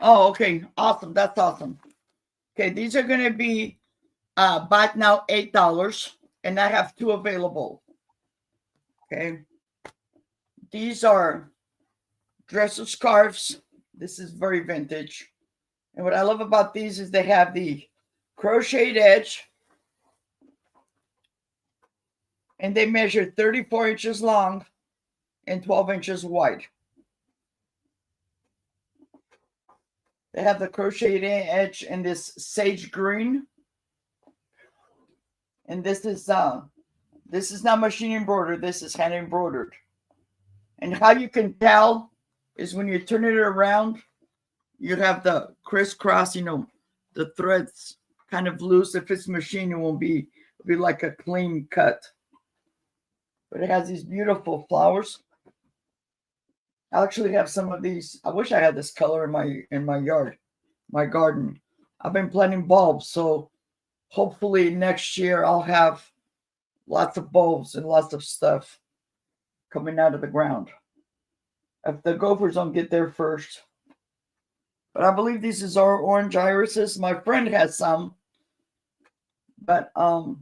Oh, okay. Awesome. That's awesome. Okay, these are going to be back now $8, and I have 2 available. Okay. These are dresser scarves. This is very vintage. And what I love about these is they have the crocheted edge, and they measure 34 inches long and 12 inches wide. They have the crocheted edge in this sage green. And this is not machine embroidered. This is hand embroidered. And how you can tell is when you turn it around, you have the crisscross, the threads kind of loose. If it's machine, it'll be like a clean cut. But it has these beautiful flowers. I actually have some of these. I wish I had this color in my yard, my garden. I've been planting bulbs, so hopefully next year I'll have lots of bulbs and lots of stuff coming out of the ground. If the gophers don't get there first. But I believe these is our orange irises. My friend has some. But and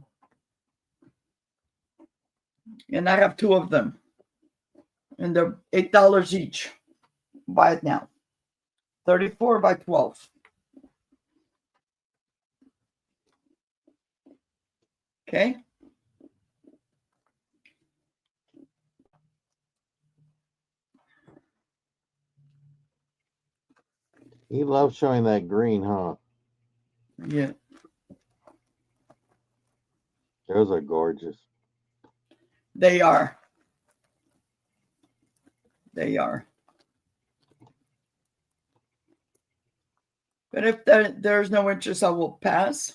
I have 2 of them. And they're $8 each. Buy it now. 34 by 12. Okay. He loves showing that green, huh? Yeah. Those are gorgeous. They are. They are. But if there's no interest, I will pass.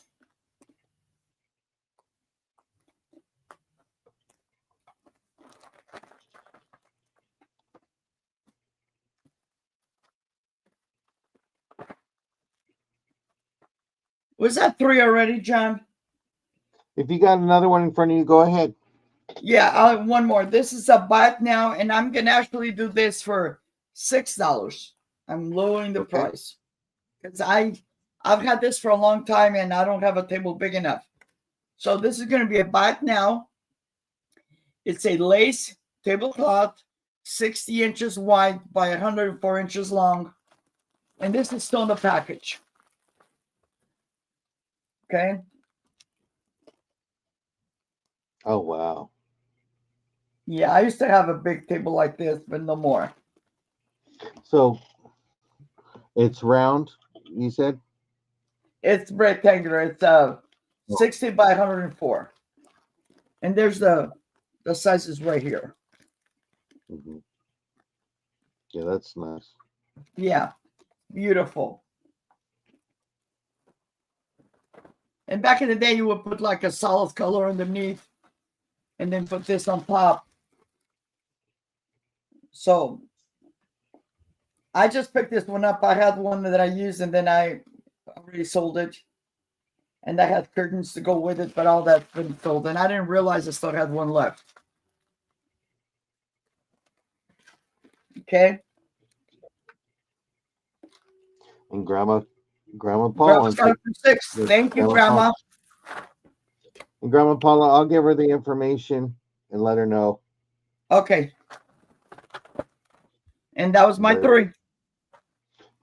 Was that 3 already, John? If you got another one in front of you, go ahead. Yeah, I'll have one more. This is a buy it now, and I'm going to actually do this for $6. I'm lowering the price because I've had this for a long time, and I don't have a table big enough. So this is going to be a buy it now. It's a lace tablecloth, 60 inches wide by 104 inches long. And this is still in the package. Okay. Oh, wow. Yeah, I used to have a big table like this, but no more. So it's round, you said? It's rectangular. It's 60 by 104. And there's the sizes right here. Mm-hmm. Yeah, that's nice. Yeah, beautiful. And back in the day, you would put like a solid color underneath and then put this on top. So I just picked this one up. I had one that I used and then I already sold it. And I had curtains to go with it, but all that's been sold. And I didn't realize I still had one left. Okay. And Grandma Grandma's Paula. got it for 6. Thank you, Grandma. And Grandma Paula, I'll give her the information and let her know. Okay. And that was my 3.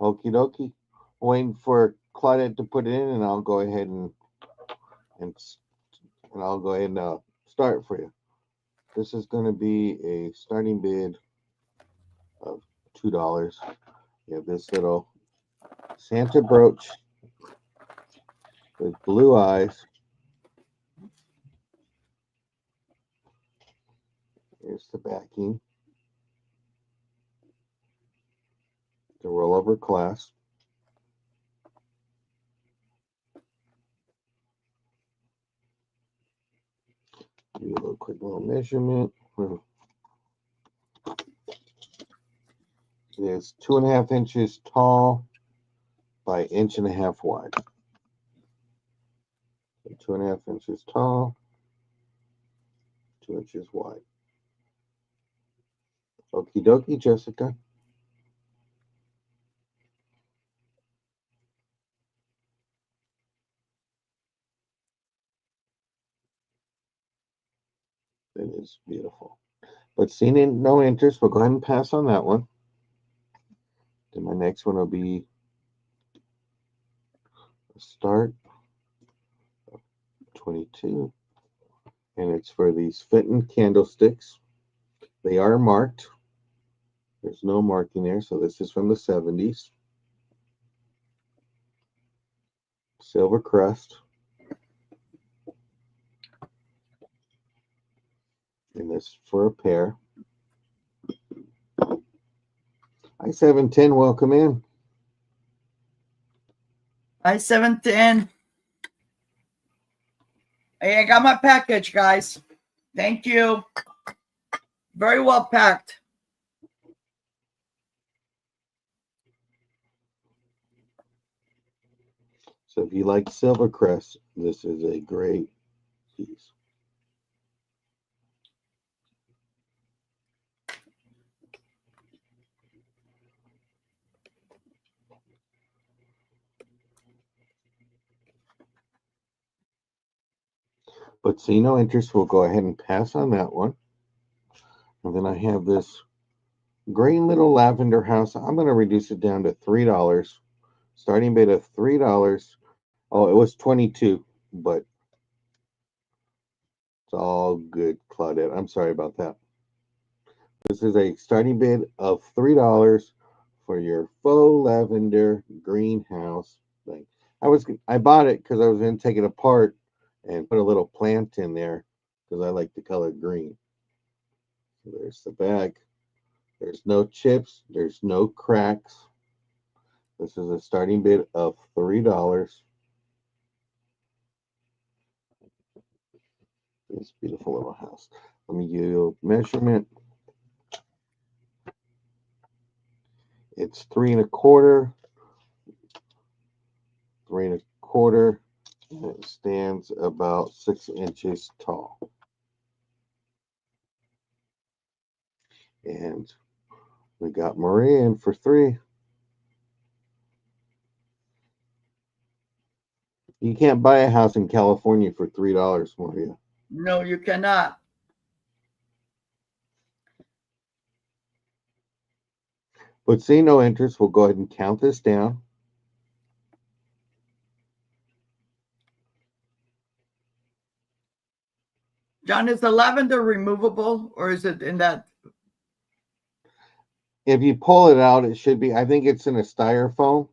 Okie dokie. Waiting for Claudette to put it in, and I'll go ahead and I'll go ahead and start for you. This is going to be a starting bid of $2. You have this little Santa brooch with blue eyes. Here's the backing. The rollover clasp. Do a little quick little measurement. It is 2.5 inches tall by 1.5 inches wide. So 2.5 inches tall, 2 inches wide. Okie dokie, Jessica. It is beautiful. But seeing no interest, we'll go ahead and pass on that one. Then my next one will be a start of 22. And it's for these Fenton candlesticks. They are marked. There's no marking there, so this is from the 70s. Silver crest. And this for a pair. I-710, welcome in. I-710. Hey, I got my package, guys. Thank you. Very well packed. So if you like Silvercrest, this is a great piece. But see no interest, we'll go ahead and pass on that one. And then I have this green little lavender house. I'm going to reduce it down to $3. Starting bid of $3. Oh, it was 22, but it's all good, Claudette. I'm sorry about that. This is a starting bid of $3 for your faux lavender greenhouse thing. I bought it because I was going to take it apart and put a little plant in there because I like the color green. So there's the bag. There's no chips. There's no cracks. This is a starting bid of $3. This beautiful little house. Let me give you a measurement. It's 3 1/4. 3 1/4. And it stands about 6 inches tall. And we got Maria in for 3. You can't buy a house in California for $3, Maria. No, you cannot. But see no interest, we'll go ahead and count this down. John, is the lavender removable or is it in that? If you pull it out, it should be, I think it's in a styrofoam,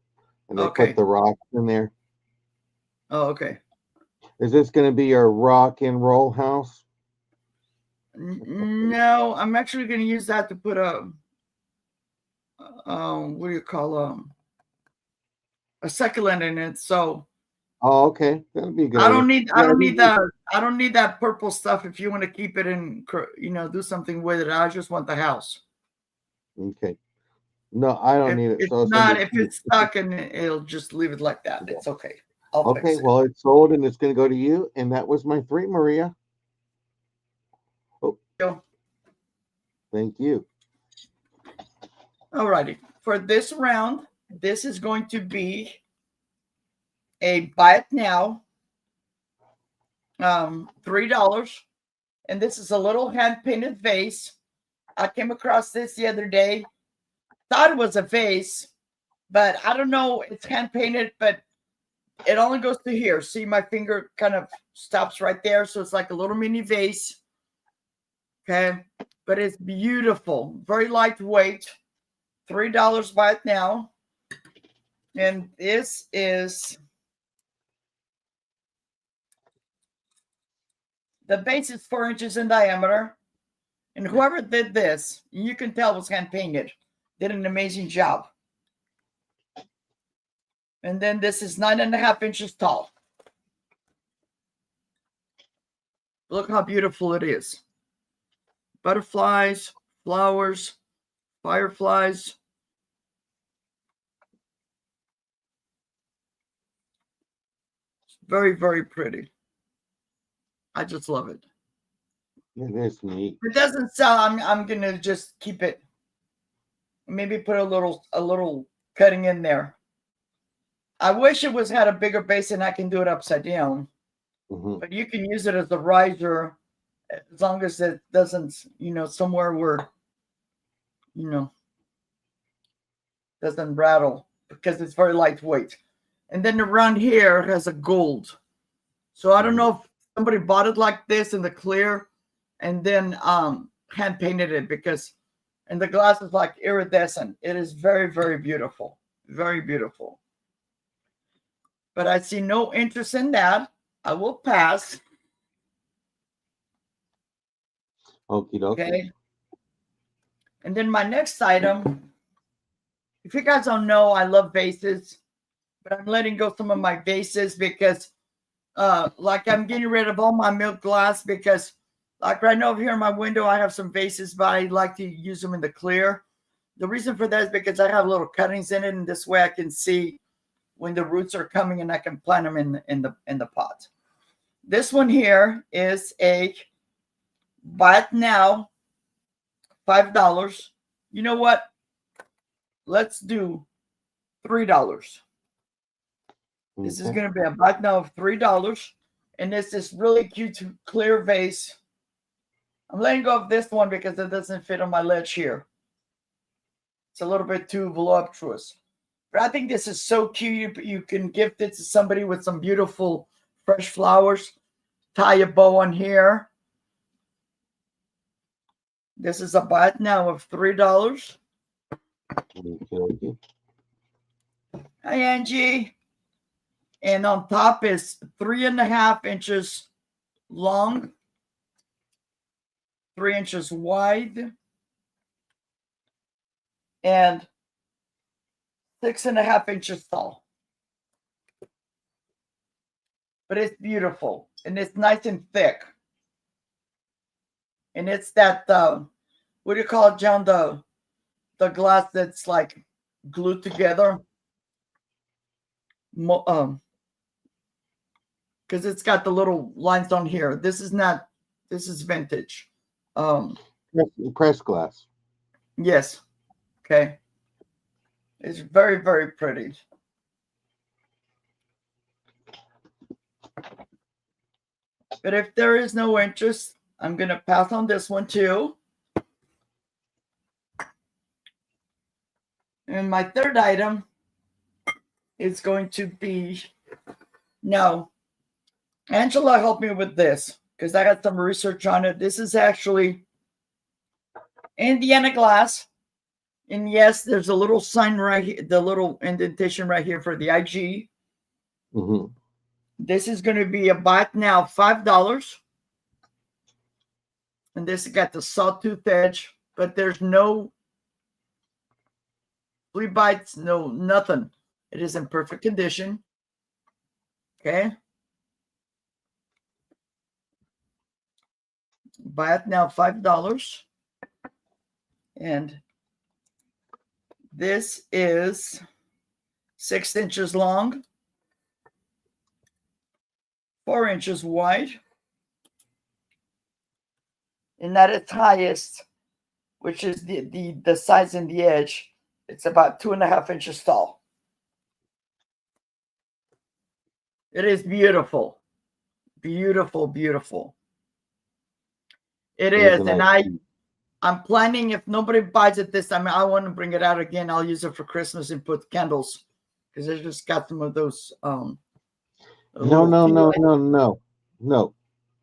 and they Okay. put the rocks in there. Oh, okay. Is this going to be your rock and roll house? No, I'm actually going to use that to put a what do you call a succulent in it. So Oh, okay. That'll be a good I idea. don't need Yeah, I don't need that purple stuff if you want to keep it in, do something with it. I just want the house. okay. No, I don't If need it, it's so I'll send not, it if to you. it's stuck, and it'll just leave it like that. Yeah. It's okay. I'll Okay, fix it. well, it's sold and it's going to go to you. And that was my 3, Maria. Oh, thank you. All righty. For this round, this is going to be a buy it now, $3. And this is a little hand painted vase. I came across this the other day. Thought it was a vase, but I don't know. It's hand painted, but it only goes to here. See, my finger kind of stops right there. So it's like a little mini vase. Okay. But it's beautiful. Very lightweight. $3 buy it now. And this is the base is 4 inches in diameter. And whoever did this, you can tell was hand painted, did an amazing job. And then this is 9.5 inches tall. Look how beautiful it is. Butterflies, flowers, fireflies. It's very, very pretty. I just love it. It is neat. If it doesn't sell, I'm gonna just keep it. Maybe put a little cutting in there. I wish it had a bigger base and I can do it upside down. Mm-hmm. But you can use it as a riser as long as it doesn't, somewhere where, doesn't rattle, because it's very lightweight. And then around here has a gold. So I don't know if somebody bought it like this in the clear and then hand painted it, and the glass is like iridescent. It is very, very beautiful. Very beautiful. But I see no interest in that. I will pass. Okie dokie. Okay. And then my next item, if you guys don't know, I love vases, but I'm letting go some of my vases because like I'm getting rid of all my milk glass, because like right now over here in my window, I have some vases, but I like to use them in the clear. The reason for that is because I have little cuttings in it, and this way I can see when the roots are coming and I can plant them in the pot. This one here is a buy it now, $5. You know what? Let's do $3. This is going to be a buy it now of $3. And it's this really cute clear vase. I'm letting go of this one because it doesn't fit on my ledge here. It's a little bit too voluptuous. But I think this is so cute. You can gift it to somebody with some beautiful fresh flowers. Tie a bow on here. This is a buy it now of $3. Okay. Hi, Angie. And on top is 3.5 inches long, 3 inches wide, and 6.5 inches tall. But it's beautiful, and it's nice and thick. And it's that, what do you call it, John? The glass that's like glued together. Because it's got the little lines on here. This is vintage. Press glass. Yes. Okay. It's very, very pretty. But if there is no interest, I'm going to pass on this one too. And my third item is going to be, no, Angela helped me with this because I got some research on it. This is actually Indiana glass. And yes, there's a little sign right here, the little indentation right here for the IG. Mm-hmm. This is going to be a buy it now, $5. And this has got the sawtooth edge, but there's no flea bites, no nothing. It is in perfect condition. Okay. Buy it now, $5. And this is 6 inches long, 4 inches wide, and at its highest, which is the size in the edge, it's about 2.5 inches tall. It is beautiful. Beautiful, beautiful. It is. And I'm planning, if nobody buys it this time, I want to bring it out again. I'll use it for Christmas and put candles, because I just got some of those. No.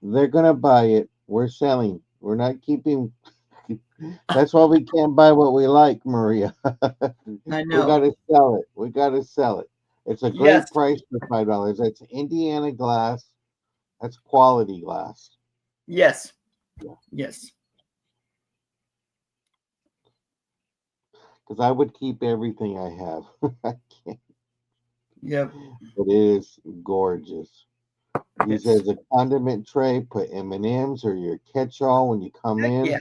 They're gonna buy it. We're selling. We're not keeping. That's why we can't buy what we like, Maria. I know. We gotta sell it. We gotta sell it. It's a great price for $5. That's Indiana glass. That's quality glass. Yes. Yeah. Yes. Because I would keep everything I have. I can't. Yep. It is gorgeous. Use it as a condiment tray. Put M&Ms or your catch-all when you come in. Yeah.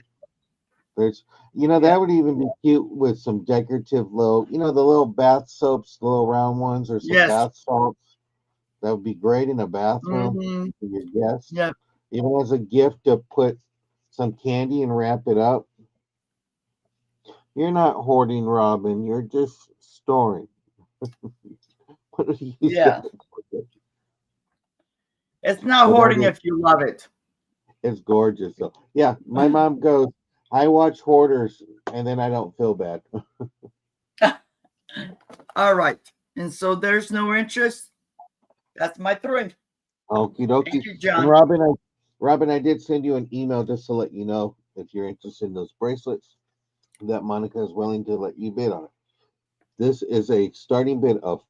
There's, that would even be cute with some decorative little, the little bath soaps, the little round ones, or some bath salts. That would be great in a bathroom for your guests. Yeah. Even as a gift to put some candy and wrap it up. You're not hoarding, Robin. You're just storing. Yeah. It's not hoarding if you love it. It's gorgeous. So, yeah, my mom goes, I watch hoarders and then I don't feel bad. All right. And so there's no interest. That's my 3. Okie dokie. Thank you, John. And Robin, I did send you an email just to let you know if you're interested in those bracelets that Monica is willing to let you bid on it. This is a starting bid of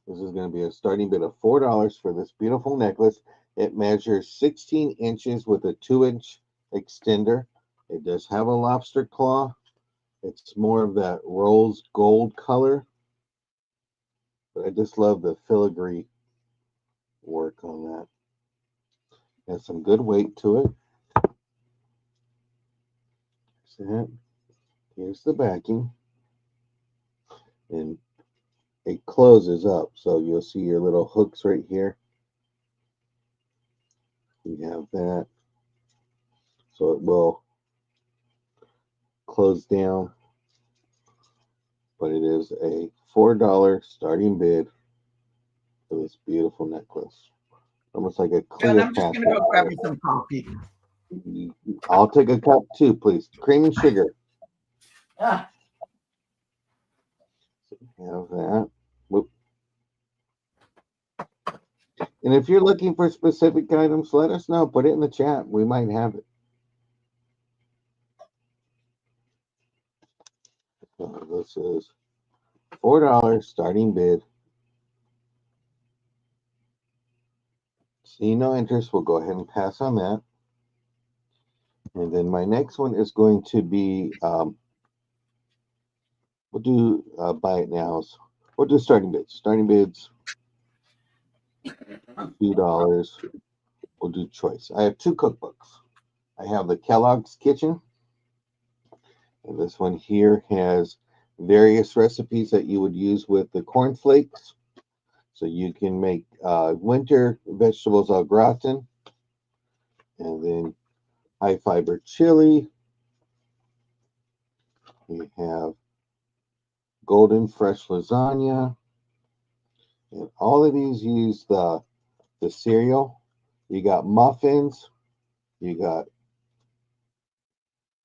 $4 for this beautiful necklace. It measures 16 inches with a 2-inch extender. It does have a lobster claw. It's more of that rose gold color. But I just love the filigree work on that. Has some good weight to it. Here's the backing. And it closes up. So you'll see your little hooks right here. You have that. So it will close down. But it is a $4 starting bid for this beautiful necklace. Almost like a Cleopatra. I'm just going to go grab me some coffee. I'll take a cup too, please. Cream and sugar. Ah. So have that. Whoop. And if you're looking for specific items, let us know. Put it in the chat. We might have it. So this is $4 starting bid. See no interest. We'll go ahead and pass on that. And then my next one is going to be, we'll do buy it now. We'll do starting bids. Starting bids, $2. We'll do choice. I have 2 cookbooks. I have the Kellogg's Kitchen. And this one here has various recipes that you would use with the cornflakes. So you can make winter vegetables au gratin. And then high fiber chili. We have golden fresh lasagna. And all of these use the cereal. You got muffins. You got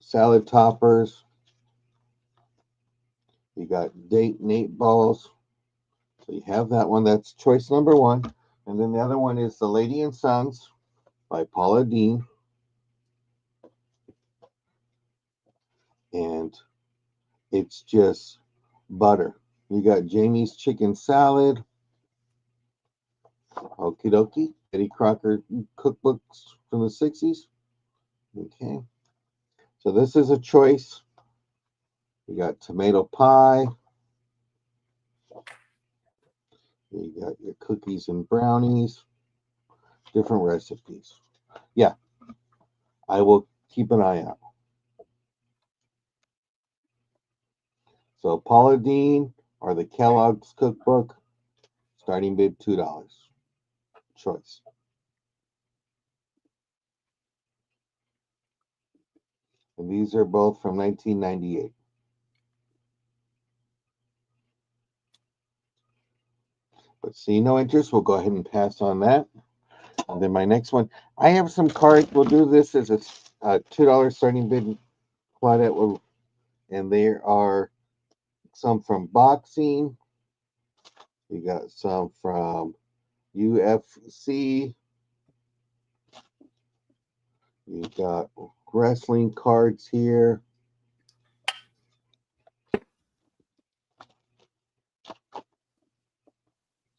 salad toppers. You got date Nate balls. So you have that one. That's choice number 1. And then the other one is The Lady and Sons by Paula Deen. And it's just butter. You got Jamie's chicken salad. Okie dokie. Eddie Crocker cookbooks from the 60s. Okay. So this is a choice. You got tomato pie. You got your cookies and brownies. Different recipes. Yeah, I will keep an eye out. So Paula Deen or the Kellogg's Cookbook, starting bid $2. Choice. And these are both from 1998. But see no interest, we'll go ahead and pass on that. And then my next one, I have some cards. We'll do this as a $2 starting bid, Claudette. And there are some from boxing. You got some from UFC. You got wrestling cards here.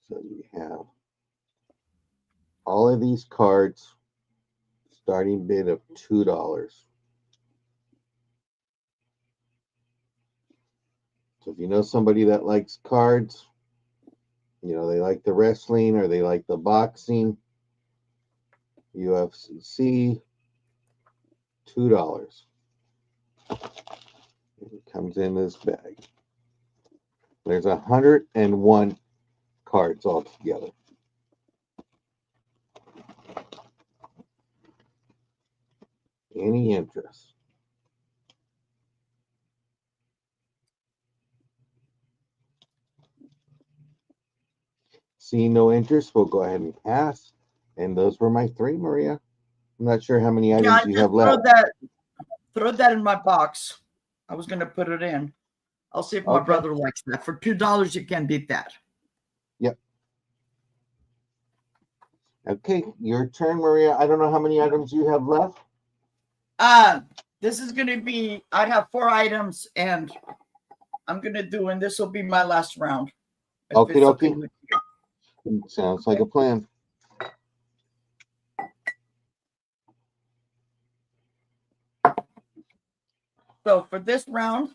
So you have all of these cards, starting bid of $2. So if you know somebody that likes cards, you know, they like the wrestling or they like the boxing, UFC, $2. It comes in this bag. There's 101 cards altogether. Any interest? See no interest, we'll go ahead and pass. And those were my three, Maria. I'm not sure how many items you have left. Throw that in my box. I was gonna put it in. I'll see if my brother likes that. For $2, you can't beat that. Yep. Okay, your turn, Maria. I don't know how many items you have left. This is gonna be. I have 4 items, and I'm gonna do, and this will be my last round. Okay. Sounds like a plan. So for this round,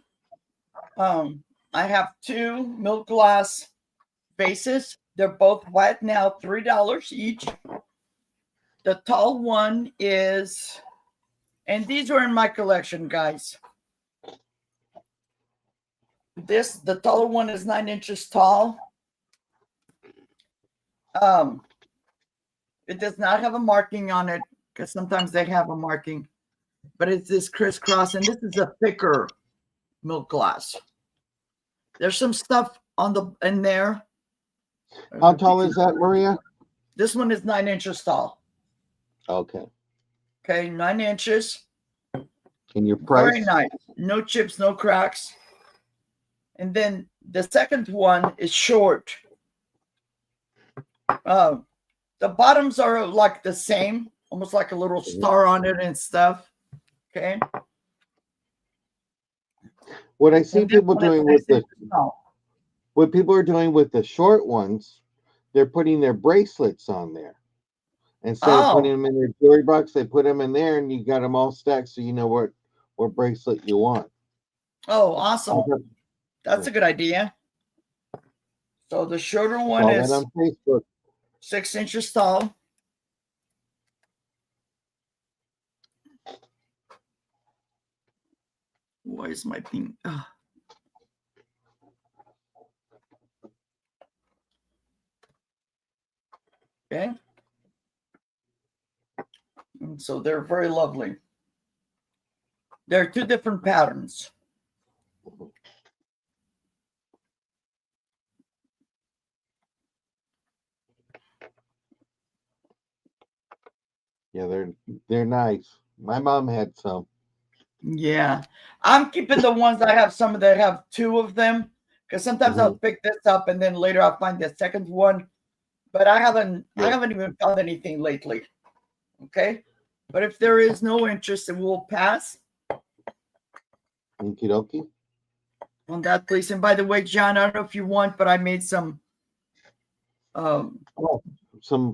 I have 2 milk glass vases. They're both white now, $3 each. The tall one is, and these are in my collection, guys. The taller one is 9 inches tall. It does not have a marking on it, because sometimes they have a marking, but it's this crisscross, and this is a thicker milk glass. There's some stuff in there. How tall is that, Maria? This one is 9 inches tall. Okay. Okay, 9 inches. And your price? Very nice. No chips, no cracks. And then the second one is short. The bottoms are like the same, almost like a little star on it and stuff. Okay. What I see people doing with what people are doing with the short ones, they're putting their bracelets on there. Instead of putting them in their jewelry box, they put them in there, and you got them all stacked, so you know what bracelet you want. Oh, awesome! That's a good idea. So the shorter one is on Facebook. 6 inches tall. Why is my thing? Okay. And so they're very lovely. There are 2 different patterns. Yeah, they're nice. My mom had some. Yeah, I'm keeping the ones I have. Some that have 2 of them, because sometimes I'll pick this up and then later I'll find the second one. But I haven't even found anything lately. Okay, but if there is no interest, it will pass. Okie dokie. On that, please. And by the way, John, I don't know if you want, but I made some. Some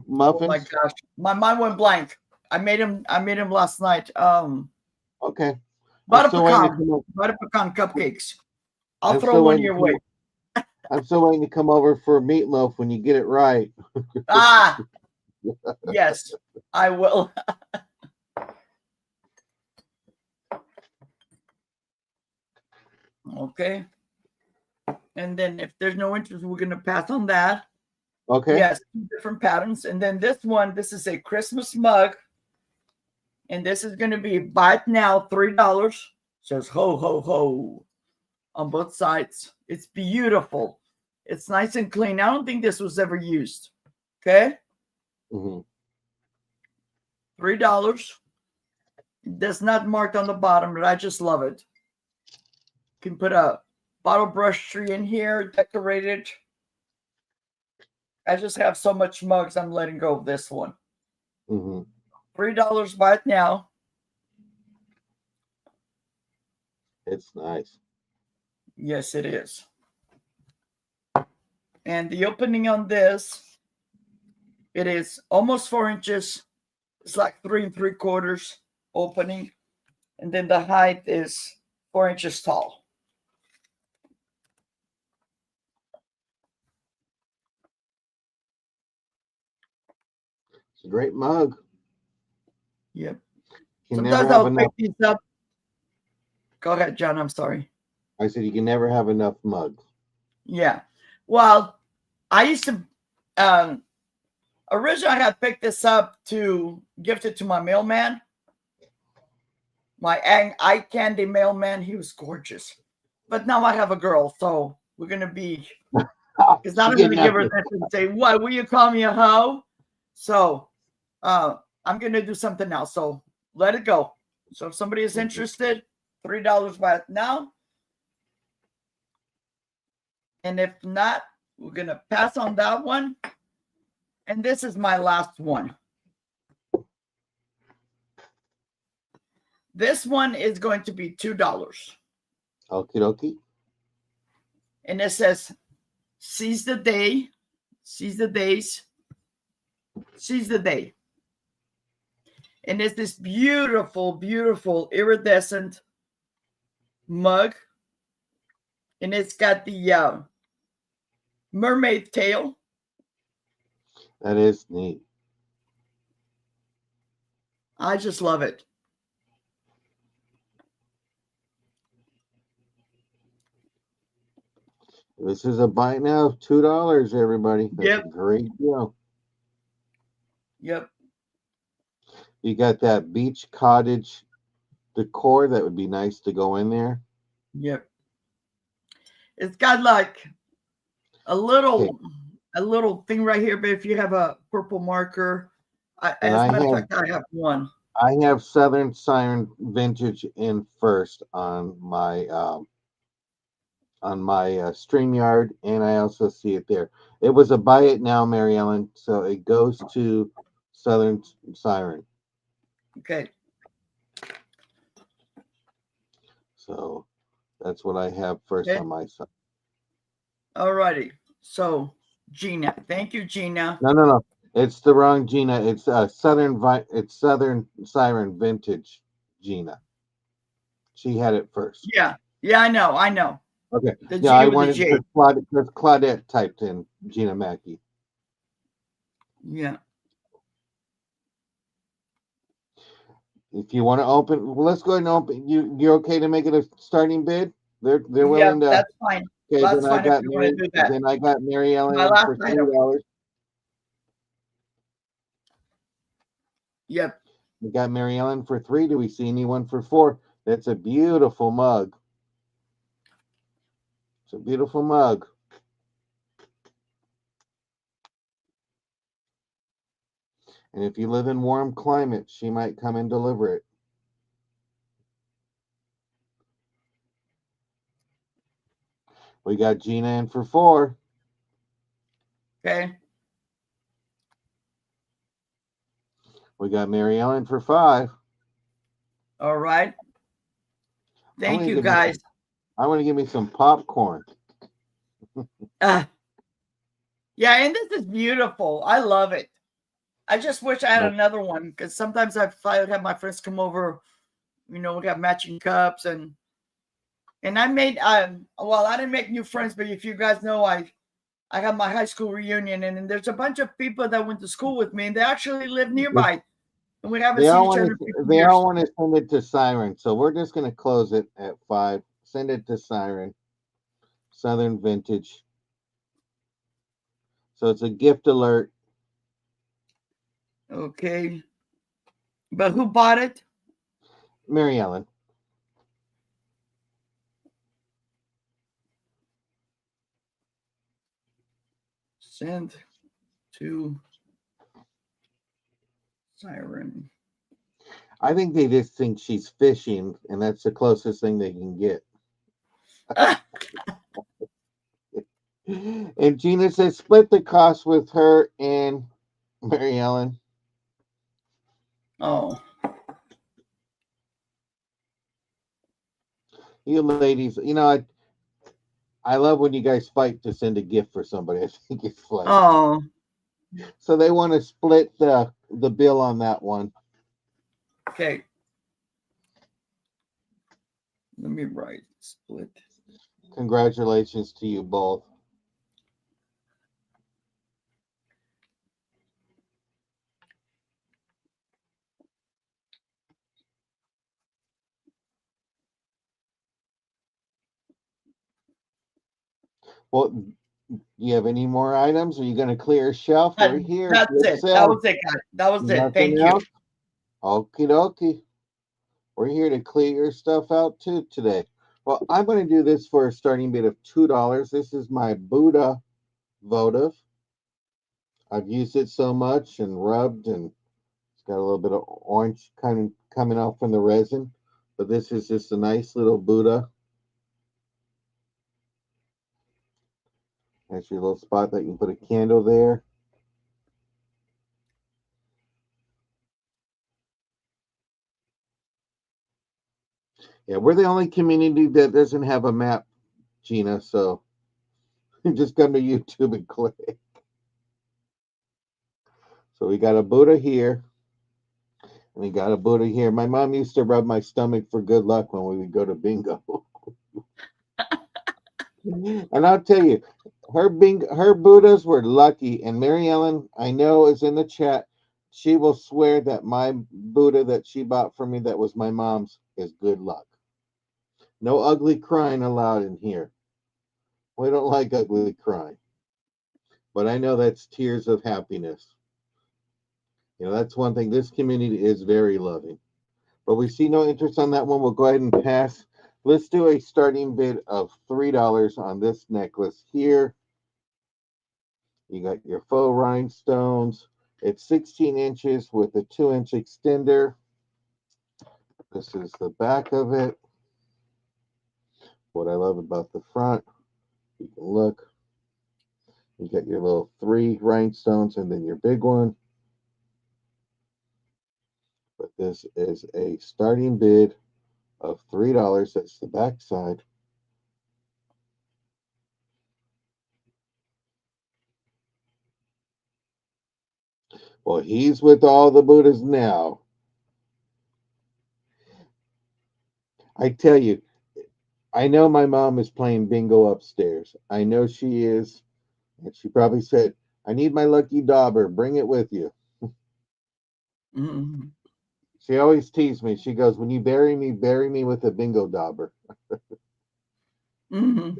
muffins. Oh my gosh, my mind went blank. I made them last night. Okay. I'm Butter still waiting to pecan. come over. Butter pecan cupcakes. I'll I'm throw still one waiting to your come way. I'm still waiting to come over for meatloaf when you get it right. Ah, yes, I will. Okay. And then if there's no interest, we're going to pass on that. Okay. Yes, two different patterns. And then this one, this is a Christmas mug. And this is going to be buy it now, $3. Says ho, ho, ho on both sides. It's beautiful. It's nice and clean. I don't think this was ever used. Okay. Mm-hmm. $3. That's not marked on the bottom, but I just love it. You can put a bottle brush tree in here, decorated. I just have so much mugs, I'm letting go of this one. Mm-hmm. $3, buy it now. It's nice. Yes, it is. And the opening on this, it is almost 4 inches. It's like 3 3/4 opening. And then the height is 4 inches tall. It's a great mug. Yep. You can Sometimes never have I'll enough. pick these up. Go ahead, John. I'm sorry. I said you can never have enough mugs. Yeah. Well, I used to originally I had picked this up to gift it to my mailman. My eye candy mailman, he was gorgeous. But now I have a girl, so we're gonna be because I'm gonna give her this and say, "What? Will you call me a hoe?" So I'm gonna do something else. So let it go. So if somebody is interested, $3 buy it now. And if not, we're gonna pass on that one. And this is my last one. This one is going to be $2. Okie dokie. And it says, seize the day, seize the days, seize the day. And it's this beautiful, beautiful iridescent mug. And it's got the mermaid tail. That is neat. I just love it. This is a buy now of $2, everybody. That's Yep. a great deal. Yep. You got that beach cottage decor that would be nice to go in there. Yep. It's got like a little thing right here, but if you have a purple marker, as a matter of fact, I have one. I have Southern Siren Vintage in first on my StreamYard, and I also see it there. It was a buy it now, Mary Ellen, so it goes to Southern Siren. Okay. So that's what I have first on my side. All righty. So Gina, thank you, Gina. No. It's the wrong Gina. It's Southern Siren Vintage Gina. She had it first. Yeah, I know. Okay. The Yeah, I G with wanted the J. because Claudette typed in Gina Mackey. Yeah. If you want to open, well, let's go ahead and open. You're okay to make it a starting bid? They're willing to. That's fine. Okay, that's then fine I got if you want to do that. Then I got Mary Ellen My in last for item. $3. Yep. We got Mary Ellen for $3. Do we see anyone for $4? That's a beautiful mug. It's a beautiful mug. And if you live in warm climates, she might come and deliver it. We got Gina in for $4. Okay. We got Mary Ellen for $5. All right. Thank you, guys. I want to give me some popcorn. Yeah, and this is beautiful. I love it. I just wish I had another one because sometimes I would have my friends come over We have matching cups, and I made well, I didn't make new friends, but if you guys know, I had my high school reunion, and there's a bunch of people that went to school with me, and they actually live nearby, and we haven't seen each other. They all want to send it to Siren, so we're just going to close it at 5. Send it to Siren. Southern Vintage. So it's a gift alert. Okay. But who bought it? Mary Ellen. Send to Siren. I think they just think she's fishing, and that's the closest thing they can get. And Gina says, split the cost with her and Mary Ellen. Oh. You ladies, I love when you guys fight to send a gift for somebody. I think it's funny. Oh. So they want to split the bill on that one. Okay. Let me write split. Congratulations to you both. Well, do you have any more items? Are you going to clear a shelf? We're here. That's it. That was it, guys. That was it. Thank you. Okie dokie. We're here to clear your stuff out too today. Well, I'm going to do this for a starting bid of $2. This is my Buddha votive. I've used it so much and rubbed, and it's got a little bit of orange kind of coming off from the resin. But this is just a nice little Buddha. That's your little spot that you can put a candle there. Yeah, we're the only community that doesn't have a map, Gina, so you just come to YouTube and click. So we got a Buddha here. And we got a Buddha here. My mom used to rub my stomach for good luck when we would go to bingo. And I'll tell you, her Buddhas were lucky. And Mary Ellen, I know, is in the chat. She will swear that my Buddha that she bought for me, that was my mom's, is good luck. No ugly crying allowed in here. We don't like ugly crying. But I know that's tears of happiness. That's one thing. This community is very loving. But we see no interest on that one. We'll go ahead and pass. Let's do a starting bid of $3 on this necklace here. You got your faux rhinestones. It's 16 inches with a 2-inch extender. This is the back of it. What I love about the front, you can look. You got your little 3 rhinestones and then your big one. But this is a starting bid of $3. That's the back side. Well, he's with all the Buddhas now. I tell you, I know my mom is playing bingo upstairs. I know she is. And she probably said, I need my lucky dauber. Bring it with you. Mm-hmm. She always teased me. She goes, when you bury me with a bingo dauber. Mm-hmm.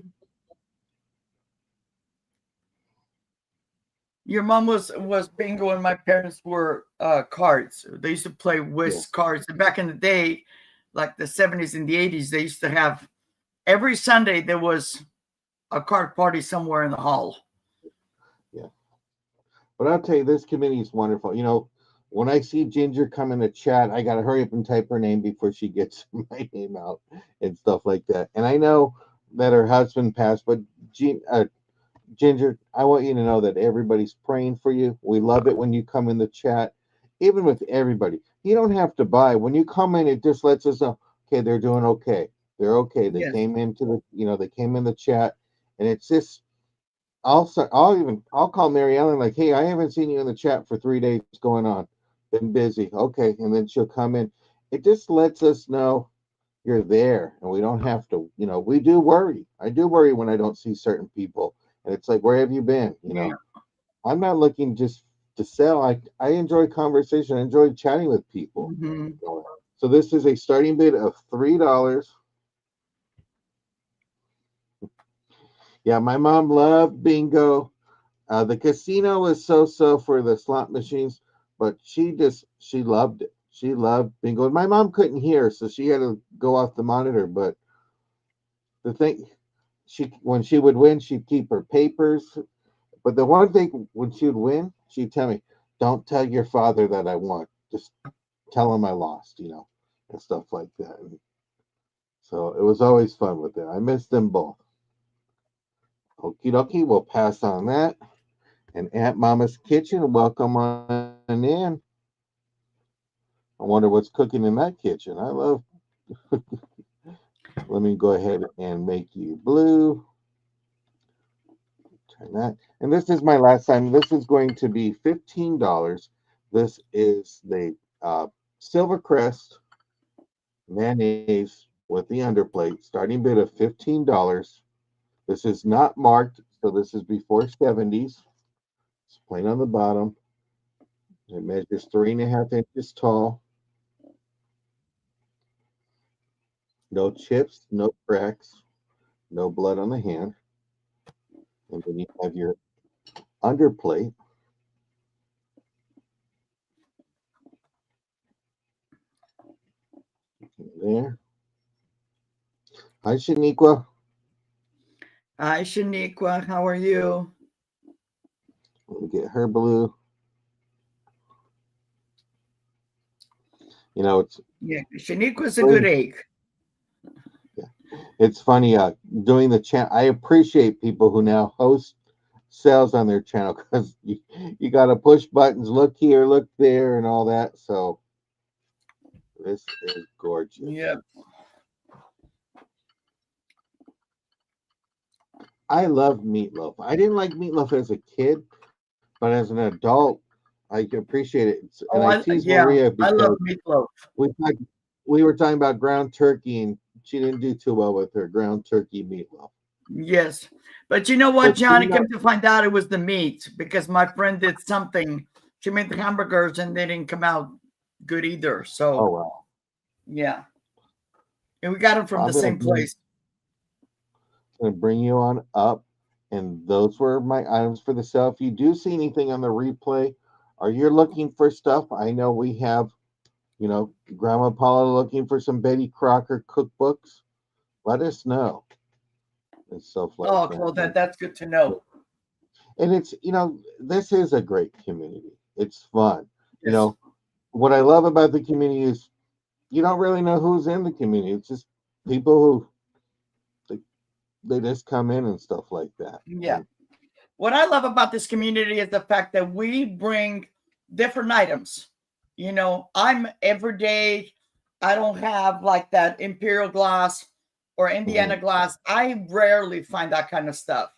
Your mom was bingo, and my parents were cards. They used to play whist cards. And back in the day, like the 70s and the 80s, they used to have every Sunday there was a card party somewhere in the hall. Yeah. But I'll tell you, this committee is wonderful. When I see Ginger come in the chat, I got to hurry up and type her name before she gets my name out and stuff like that. And I know that her husband passed, but Ginger, I want you to know that everybody's praying for you. We love it when you come in the chat, even with everybody. You don't have to buy. When you come in, it just lets us know, okay, they're doing okay. They're okay. They came into they came in the chat, and it's just, I'll call Mary Ellen like, hey, I haven't seen you in the chat for 3 days. What's going on? Been busy. Okay. And then she'll come in. it just lets us know you're there, and we don't have to. We do worry. I do worry when I don't see certain people, and it's like, where have you been? Yeah. I'm not looking just to sell. I enjoy conversation. I enjoy chatting with people. Mhm. So this is a starting bid of $3. Yeah, my mom loved bingo. The casino was so for the slot machines, but she loved it. She loved bingo. My mom couldn't hear, so she had to go off the monitor. But the thing, she when she would win, she'd keep her papers. But the one thing, when she would win, she'd tell me, "Don't tell your father that I won. Just tell him I lost," and stuff like that. And so it was always fun with them. I miss them both. Okie dokie, we'll pass on that. And Aunt Mama's Kitchen, welcome on in. I wonder what's cooking in that kitchen. I love. Let me go ahead and make you blue. Turn that. And this is my last time. This is going to be $15. This is the Silvercrest mayonnaise with the underplate. Starting bid of $15. This is not marked, so this is before 70s. It's plain on the bottom. It measures 3.5 inches tall. No chips, no cracks, no blood on the hand. And then you have your underplate. There. Hi, Shaniqua. Hi, Shaniqua. How are you? Let me get her blue. It's Yeah, Shaniqua's a good egg. yeah, it's funny. Doing the channel, I appreciate people who now host sales on their channel because you got to push buttons, look here, look there, and all that. So this is gorgeous. Yep. I love meatloaf. I didn't like meatloaf as a kid, but as an adult, I appreciate it. And I tease Yeah, Maria I because love meatloaf. we talked, we were talking about ground turkey, and she didn't do too well with her ground turkey meatloaf. Yes. But you know what, But John? I came to find out it was the meat because my friend did something. She made the hamburgers and they didn't come out good either. oh So, wow, yeah. And we got them from I'm the same place. gonna bring you on up, and those were my items for the sale. If you do see anything on the replay, or you're looking for stuff, I know we have, Grandma Paula looking for some Betty Crocker cookbooks. Let us know and stuff like Oh, that. well, that's good to know. And it's this is a great community. It's fun. You Yes. know what I love about the community is you don't really know who's in the community. It's just people who they just come in and stuff like that. Yeah. What I love about this community is the fact that we bring different items. I'm everyday. I don't have like that Imperial glass or Indiana glass. I rarely find that kind of stuff.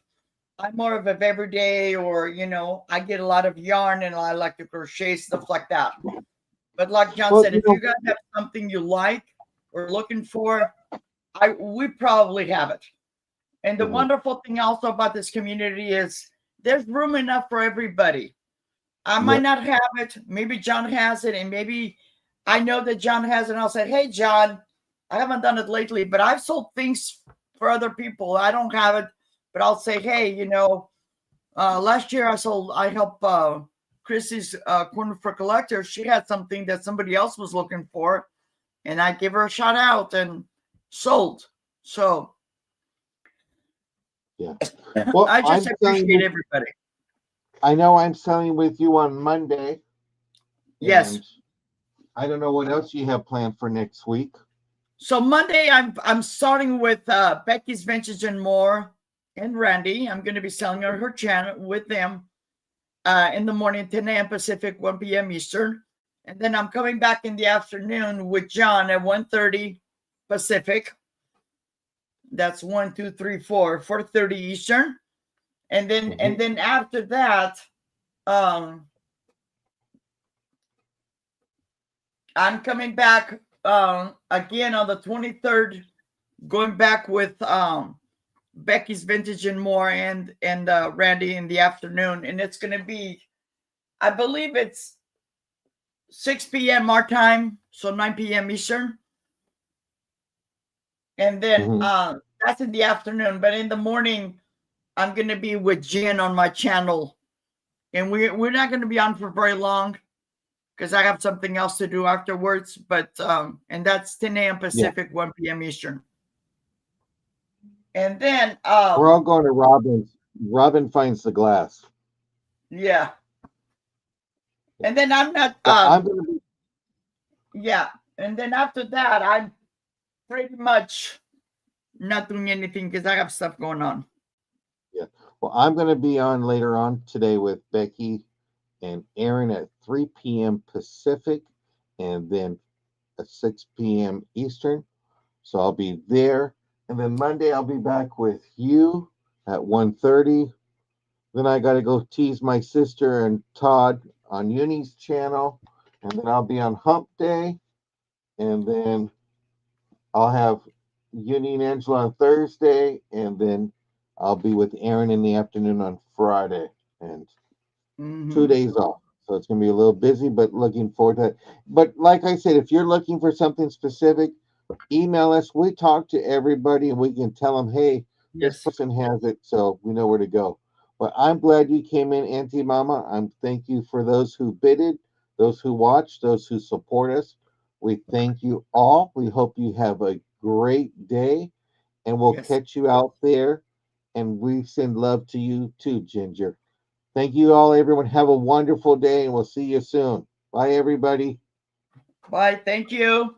I'm more of a everyday, or I get a lot of yarn and I like to crochet, stuff like that. But like John Well, said, if you guys have something you like or looking for, we probably have it. And the wonderful thing also about this community is there's room enough for everybody. I might not have it. Maybe John has it, and maybe I know that John has it. And I'll say, "Hey, John, I haven't done it lately, but I've sold things for other people. I don't have it, but I'll say, hey, last year I helped Chrissy's Corner for Collectors. She had something that somebody else was looking for, and I give her a shout out and sold. So yeah. Well, I just appreciate everybody. I know I'm selling with you on Monday. Yes. And I don't know what else you have planned for next week. So Monday, I'm starting with Becky's Vintage and More and Randy. I'm going to be selling on her channel with them in the morning, 10 a.m. Pacific, 1 p.m. Eastern. And then I'm coming back in the afternoon with John at 1:30 Pacific. That's 1, 2, 3, 4, 4:30 Eastern. And then after that, I'm coming back again on the 23rd, going back with Becky's Vintage and More and Randy in the afternoon, and it's going to be, I believe it's 6 p.m. our time, so 9 p.m. Eastern. And then that's in the afternoon, but in the morning, I'm going to be with Jen on my channel, and we're not going to be on for very long because I have something else to do afterwards. But and that's 10 a.m. Pacific, 1 p.m. Eastern. And then we're all going to Robin's. Robin Finds the Glass. Yeah. And then I'm not I'm gonna be, yeah. And then after that, I'm pretty much not doing anything because I have stuff going on. yeah. Well, I'm gonna be on later on today with Becky and Aaron at 3 p.m. Pacific, and then at 6 p.m. Eastern. So I'll be there. And then Monday I'll be back with you at 1:30. Then I got to go tease my sister and Todd on Uni's channel. And then I'll be on Hump Day. And then I'll have Uni and Angela on Thursday. And then I'll be with Aaron in the afternoon on Friday. And 2 days off. So it's going to be a little busy, but looking forward to it. But like I said, if you're looking for something specific, email us. We talk to everybody and we can tell them, hey, this person has it, so we know where to go. But I'm glad you came in, Auntie Mama. I'm thank you for those who bidded, those who watched, those who support us. We thank you all. We hope you have a great day, and we'll catch you out there. And we send love to you too, Ginger. Thank you all, everyone. Have a wonderful day, and we'll see you soon. Bye, everybody. Bye. Thank you.